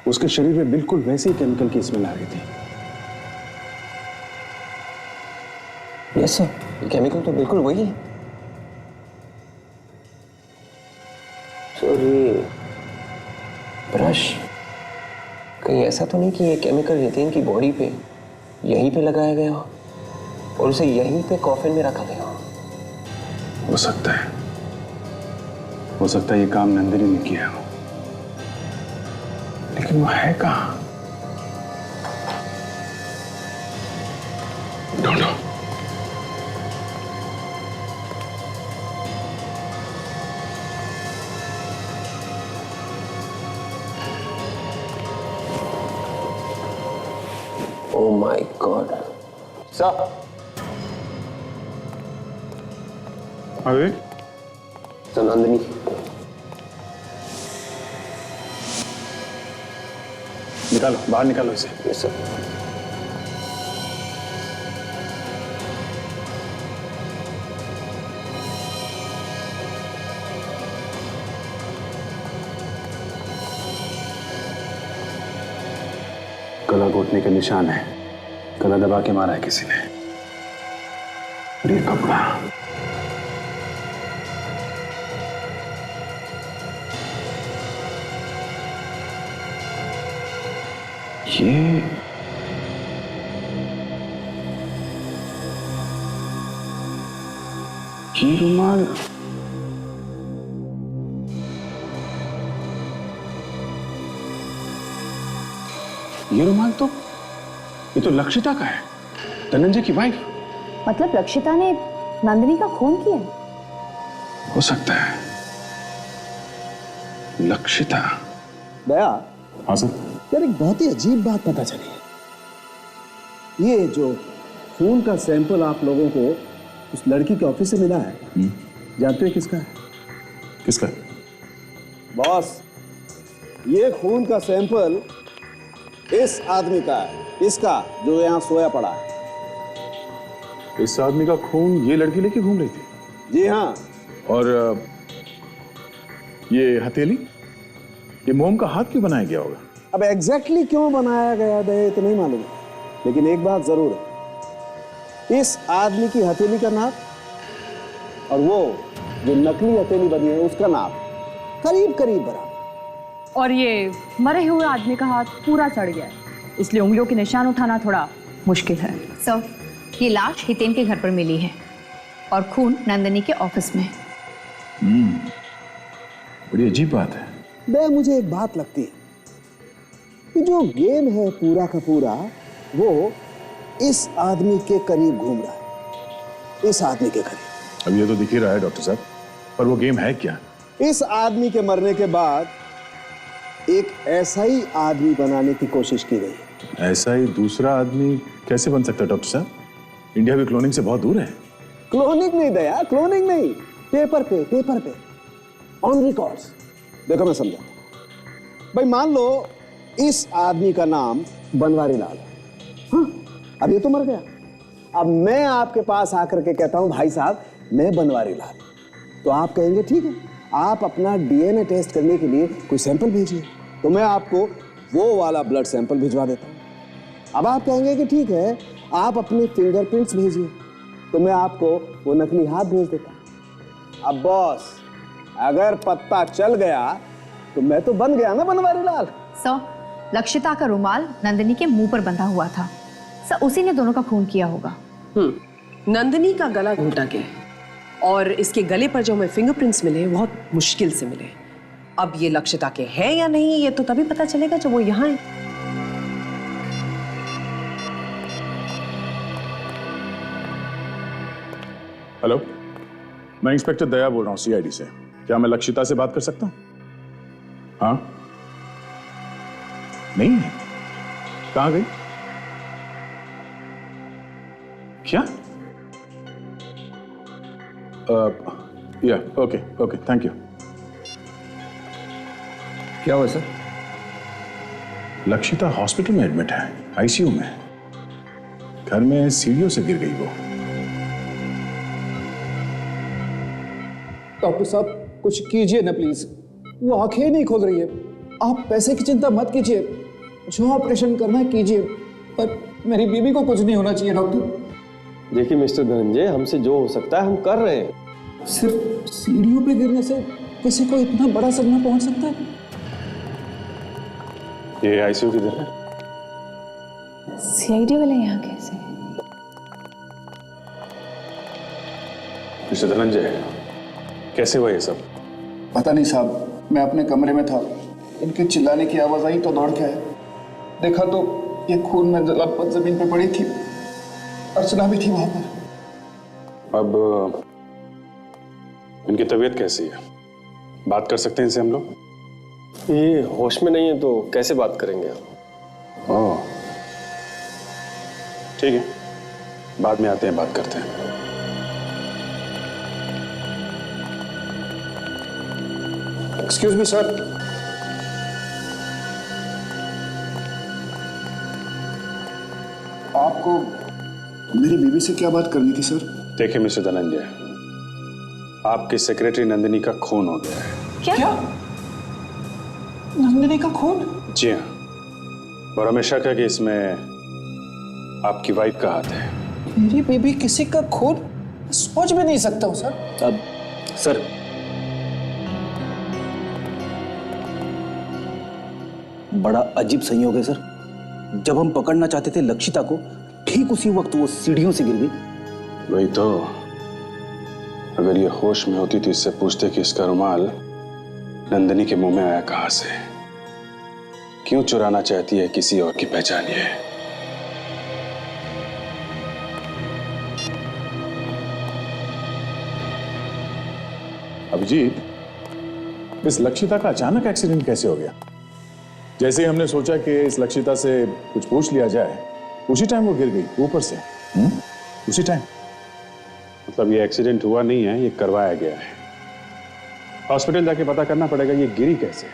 उसके शरीर में बिल्कुल वैसी ही केमिकल की स्मेल आ रही थी। यस सर, केमिकल तो बिल्कुल वही है। सर ये ब्रश कहीं ऐसा तो नहीं कि ये केमिकल हितेन की बॉडी पे यहीं पे लगाया गया हो और उसे यहीं पे कॉफिन में रखा गया हो? हो सकता है, हो सकता है ये काम नंदिनी ने किया हो, लेकिन वो है कहाँ? ढूंढो। Oh my God. सर। अरे सर, नंदिनी। निकालो, बाहर निकालो इसे। Yes sir. गला घोटने के निशान है, गला दबा के मारा है किसी ने। और ये कपड़ा, ये रुमाल, ये रुमाल तो, ये तो लक्षिता का है, धनंजय की वाइफ। मतलब लक्षिता ने नंदिनी का खून किया? हो सकता है, लक्षिता। दया। हाँ सर। यार एक बहुत ही अजीब बात पता चली है। ये जो खून का सैंपल आप लोगों को उस लड़की के ऑफिस से मिला है, जानते हैं किसका है? किसका? बॉस, ये खून का सैंपल इस आदमी का है, इसका जो यहाँ सोया पड़ा है। इस आदमी का खून ये लड़की लेके घूम रही थी? जी हाँ। और ये हथेली, ये मोम का हाथ क्यों बनाया गया होगा? अब एग्जैक्टली क्यों बनाया गया है तो नहीं मालूम, लेकिन एक बात जरूर है, इस आदमी की हथेली का नाप और वो जो नकली हथेली बनी है उसका नाप करीब करीब बराबर। और ये मरे हुए आदमी का हाथ पूरा सड़ गया है, इसलिए उंगलियों के निशान उठाना थोड़ा मुश्किल है। सर, ये लाश हितेन के घर पर मिली है और खून नंदिनी के ऑफिस में। बड़ी अजीब बात है। बे मुझे एक बात लगती है कि जो गेम है पूरा का पूरा वो इस आदमी के करीब घूम रहा है, इस आदमी के करीब। अब ये तो दिख ही रहा है डॉक्टर साहब, पर वो गेम है क्या? इस आदमी के मरने के बाद एक ऐसा ही आदमी बनाने की कोशिश की गई है। ऐसा ही दूसरा आदमी कैसे बन सकता है डॉक्टर साहब? इंडिया भी क्लोनिंग से बहुत दूर है। क्लोनिंग नहीं दया, क्लोनिंग नहीं, पेपर पे ऑन रिकॉर्ड्स। देखो मैं समझा भाई, मान लो इस आदमी का नाम बनवारी लाल है। हाँ, अब ये तो मर गया। अब मैं आपके पास आकर के कहता हूं भाई साहब मैं बनवारी लाल, तो आप कहेंगे ठीक है, आप अपना डीएनए टेस्ट करने के लिए कोई सैंपल भेजिए, तो मैं आपको वो वाला ब्लड सैंपल भिजवा देता हूं। अब आप कहेंगे कि ठीक है, आप अपने फिंगरप्रिंट्स भेजिए, तो मैं आपको वो नकली हाथ भेज देता हूं। अब बॉस, अगर पत्ता चल गया तो मैं तो बन गया ना बनवारी लाल। सर, लक्षिता का रुमाल नंदिनी के मुंह पर बंधा हुआ था। सर, उसी ने दोनों का खून किया होगा। नंदिनी का गला घोटा गया है और इसके गले पर जो हमें फिंगरप्रिंट्स मिले बहुत मुश्किल से मिले। अब ये लक्षिता के हैं या नहीं ये तो तभी पता चलेगा जब वो यहाँ है। हेलो, मैं इंस्पेक्टर दया बोल रहा हूँ सीआईडी से। क्या मैं लक्षिता से बात कर सकता हूँ? हाँ, नहीं है? कहाँ गई? क्या? या ओके ओके, थैंक यू। क्या हुआ सर? लक्षिता हॉस्पिटल में एडमिट है, आईसीयू में। घर में सीढ़ियों से गिर गई वो। डॉक्टर साहब कुछ कीजिए ना प्लीज, वो आंखें नहीं खोल रही है। आप पैसे की चिंता मत कीजिए, जो ऑपरेशन करना है कीजिए, पर मेरी बीवी को कुछ नहीं होना चाहिए डॉक्टर। देखिए मिस्टर धनंजय, हमसे जो हो सकता है हम कर रहे हैं। सिर्फ सीढ़ियों पे गिरने से किसी को इतना बड़ा सदमा पहुंच सकता है? ये आईसीयू किधर है? सीआईडी वाले यहाँ कैसे? मिस्टर धनंजय, कैसे हुआ ये सब? पता नहीं साहब, मैं अपने कमरे में था, इनके चिल्लाने की आवाज आई तो दौड़ के आया। देखा तो ये खून में लथपथ जमीन पे पड़ी थी, अर्चना भी थी वहां पर। अब इनकी तबीयत कैसी है? बात कर सकते हैं इनसे हम लोग? ये होश में नहीं है तो कैसे बात करेंगे? ओह, ठीक है, बाद में आते हैं, बात करते हैं। Excuse me sir. आपको मेरी बीवी से क्या बात करनी थी सर? देखिए मिस्टर धनंजय, आपकी सेक्रेटरी नंदिनी का खून हो गया है। क्या? नंदिनी का खून? जी हाँ, और हमें शक है कि इसमें आपकी वाइफ का हाथ है। मेरी बेबी किसी का खून? सोच भी नहीं सकता हूँ सर। अब सर, बड़ा अजीब संयोग है सर, जब हम पकड़ना चाहते थे लक्षिता को, ठीक उसी वक्त वो सीढ़ियों से गिर गई। वही तो, अगर ये होश में होती तो इससे पूछते कि इसका रुमाल नंदिनी के मुंह में आया कहां से, क्यों चुराना चाहती है किसी और की पहचान ये। अभिजीत, इस लक्षिता का अचानक एक्सीडेंट कैसे हो गया? जैसे ही हमने सोचा कि इस लक्षिता से कुछ पूछ लिया जाए, उसी टाइम वो गिर गई ऊपर से। उसी टाइम? मतलब ये एक्सीडेंट हुआ नहीं है, ये करवाया गया है। हॉस्पिटल जाके पता करना पड़ेगा ये गिरी कैसे।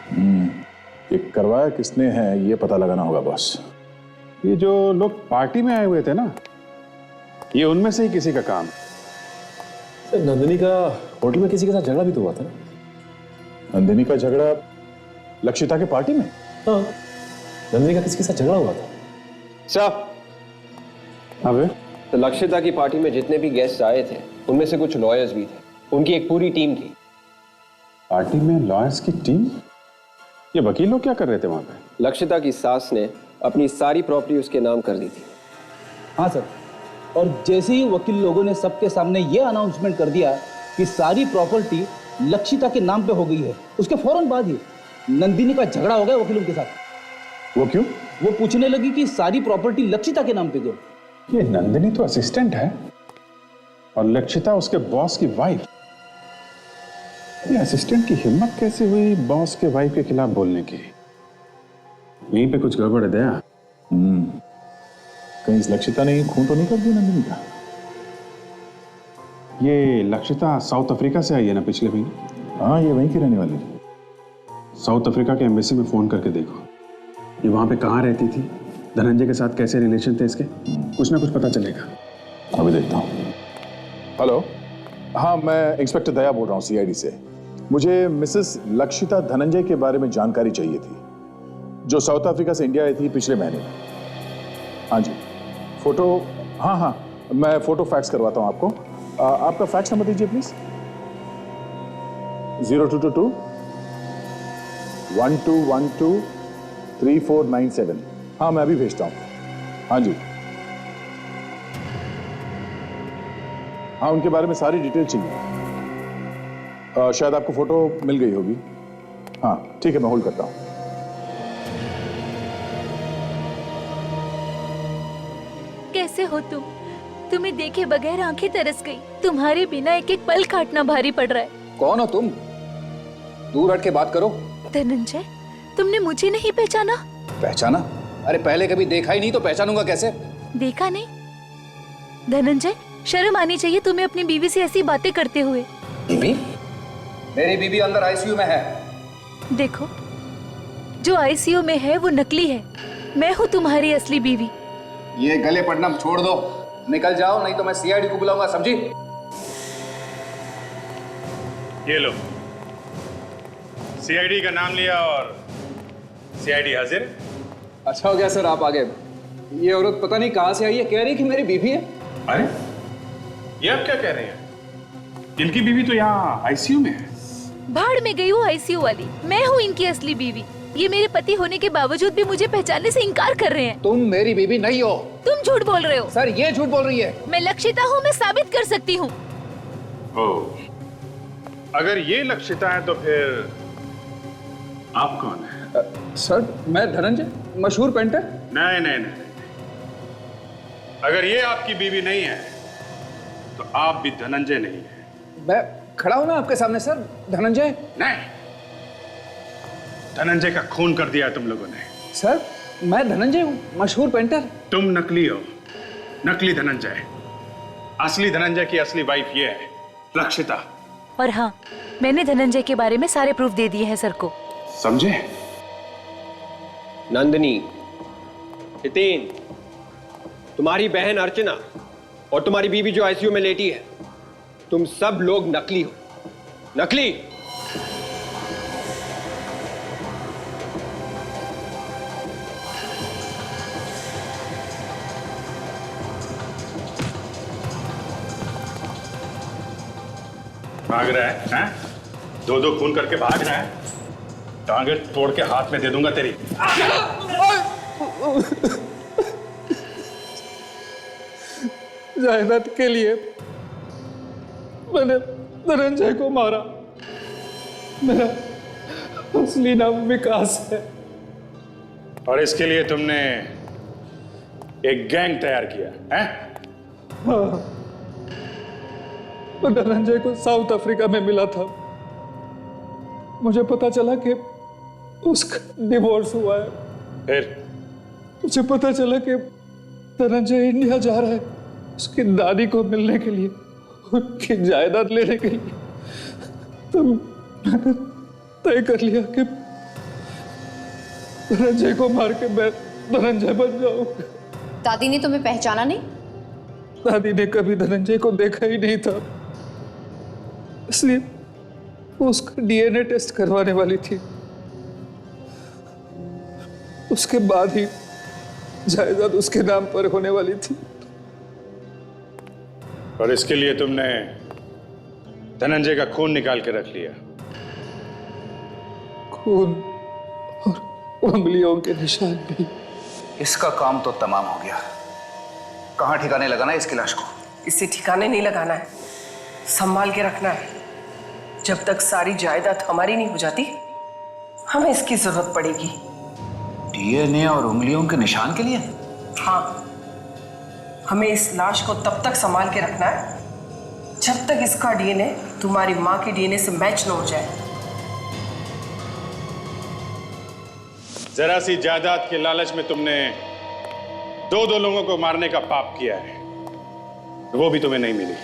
ये करवाया किसने है ये पता लगाना होगा बॉस। ये जो लोग पार्टी में आए हुए थे ना, ये उनमें से ही किसी का काम है। नंदिनी का होटल में किसी के साथ झगड़ा भी तो हुआ था ना? नंदिनी का झगड़ा लक्षिता के पार्टी में? हाँ, नंदिनी का किसी के साथ झगड़ा हुआ था। साहब, अबे तो लक्षिता की पार्टी में जितने भी गेस्ट आए थे उनमें से कुछ लॉयर्स भी थे। उनकी एक पूरी टीम थी। पार्टी में लॉयर्स की टीम? ये वकील लोग क्या कर रहे थे वहां पे? लक्षिता की सास ने अपनी सारी प्रॉपर्टी उसके नाम कर दी थी। हाँ सर, और जैसे ही वकील लोगों ने सबके सामने ये अनाउंसमेंट कर दिया कि सारी प्रॉपर्टी लक्षिता के नाम पे हो गई है, उसके फौरन बाद ही नंदिनी का झगड़ा हो गया वकीलों के साथ। वो क्यों? वो पूछने लगी कि सारी प्रॉपर्टी लक्षिता के नाम पे क्यों। ये नंदिनी तो असिस्टेंट है और लक्षिता उसके बॉस की वाइफ। ये असिस्टेंट की हिम्मत कैसे हुई बॉस के वाइफ के खिलाफ बोलने की? यहीं पे कुछ गड़बड़ है दया। कहीं इस लक्षिता ने खून तो नहीं कर दिया नंदिनी का? ये लक्षिता साउथ अफ्रीका से आई है ना पिछले महीने? हाँ, ये वहीं की रहने वाली है। साउथ अफ्रीका के एम्बेसी में फोन करके देखो, ये वहां पे कहाँ रहती थी, धनंजय के साथ कैसे रिलेशन थे इसके, कुछ ना कुछ पता चलेगा। अभी देखता हूँ। हेलो, हाँ मैं इंस्पेक्टर दया बोल रहा हूँ सीआईडी से। मुझे मिसेस लक्षिता धनंजय के बारे में जानकारी चाहिए थी, जो साउथ अफ्रीका से इंडिया आई थी पिछले महीने। हाँ जी, फोटो, हाँ मैं फोटो फैक्स करवाता हूँ आपको। आपका फैक्स नंबर दीजिए प्लीज। 0222 1212 3497। हाँ मैं अभी भेजता हूँ। हाँ जी, हाँ उनके बारे में सारी डिटेल चाहिए। शायद आपको फोटो मिल गई होगी। हाँ ठीक है, मैं होल्ड करता हूँ। कैसे हो तुम? तुम्हें देखे बगैर आंखें तरस गई। तुम्हारे बिना एक एक पल काटना भारी पड़ रहा है। कौन हो तुम? दूर हट के बात करो। धनंजय, तुमने मुझे नहीं पहचाना? पहचाना? अरे पहले कभी देखा ही नहीं तो पहचानूंगा कैसे? देखा नहीं? धनंजय, शर्म आनी चाहिए तुम्हें अपनी बीवी से ऐसी बातें करते हुए। बीवी? मेरी बीवी अंदर आईसीयू में है। देखो, जो आईसीयू में है वो नकली है। मैं हूँ तुम्हारी असली बीवी। ये गले पड़ना छोड़ दो, निकल जाओ नहीं तो मैं सीआईडी को बुलाऊंगा, समझी? ये लो, सीआईडी का नाम लिया और सीआईडी हाजिर। अच्छा हो गया सर आप आ गए। ये औरत पता नहीं कहां से आई है, कह रही कि मेरी बीवी है। अरे ये आप क्या कह रहे हैं? इनकी बीवी तो यहाँ आईसीयू में है। भाड़ में गई हूँ आईसीयू वाली। मैं हूँ इनकी असली बीवी। ये मेरे पति होने के बावजूद भी मुझे पहचानने से इनकार कर रहे हैं। तुम मेरी बीवी नहीं हो। तुम झूठ बोल रहे हो। सर ये झूठ बोल रही है। मैं लक्षिता हूँ, मैं साबित कर सकती हूँ। ओह, अगर ये लक्षिता है तो फिर आप कौन है? सर मैं धनंजय, मशहूर पेंटर। नहीं नहीं नहीं, अगर ये आपकी बीवी नहीं है तो आप भी धनंजय नहीं है। मैं खड़ा हूं ना आपके सामने सर, धनंजय। नहीं, धनंजय का खून कर दिया तुम लोगों ने। सर मैं धनंजय हूँ, मशहूर पेंटर। तुम नकली हो, नकली धनंजय। असली धनंजय की असली वाइफ ये है, लक्षिता। और हाँ, मैंने धनंजय के बारे में सारे प्रूफ दे दिए हैं सर को। समझे? नंदिनी, हितेन, तुम्हारी बहन अर्चना और तुम्हारी बीवी जो आईसीयू में लेटी है, तुम सब लोग नकली हो। नकली। भाग रहा है, हैं? दो दो खून करके भाग रहा है। टांगे तोड़ के हाथ में दे दूंगा तेरी। जायदाद के लिए मैंने धनंजय को मारा। मेरा असली नाम विकास है। और इसके लिए तुमने एक गैंग तैयार किया है? हाँ, तो धनंजय को साउथ अफ्रीका में मिला था। मुझे पता चला कि उसका डिवोर्स हुआ है। फिर मुझे पता चला कि धनंजय इंडिया जा रहा है उसकी दादी को मिलने के लिए, उनकी जायदाद लेने के लिए। तो मैंने तय कर लिया कि धनंजय को मार के मैं धनंजय बन जाऊंगा। दादी ने तुम्हें पहचाना नहीं? दादी ने कभी धनंजय को देखा ही नहीं था, इसलिए वो उसका डीएनए टेस्ट करवाने वाली थी। उसके बाद ही जायदाद उसके नाम पर होने वाली थी। और इसके लिए तुमने धनंजय का खून निकाल के रख लिया। खून और उंगलियों के निशान भी। इसका काम तो तमाम हो गया। कहाँ ठिकाने लगाना है इसकी लाश को? इसे ठिकाने नहीं लगाना है, संभाल के रखना है। जब तक सारी जायदाद हमारी नहीं हो जाती, हमें इसकी जरूरत पड़ेगी। डीएनए और उंगलियों के निशान के लिए? हाँ, हमें इस लाश को तब तक संभाल के रखना है जब तक इसका डीएनए तुम्हारी माँ के डीएनए से मैच न हो जाए। जरा सी जायदाद के लालच में तुमने दो लोगों को मारने का पाप किया है, वो भी तुम्हें नहीं मिली।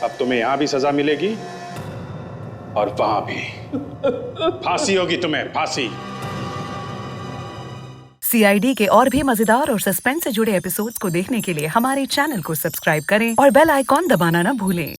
अब तुम्हें यहां भी सजा मिलेगी और वहां भी। फांसी होगी तुम्हें, फांसी। सीआईडी के और भी मजेदार और सस्पेंस से जुड़े एपिसोड्स को देखने के लिए हमारे चैनल को सब्सक्राइब करें और बेल आइकॉन दबाना ना भूलें।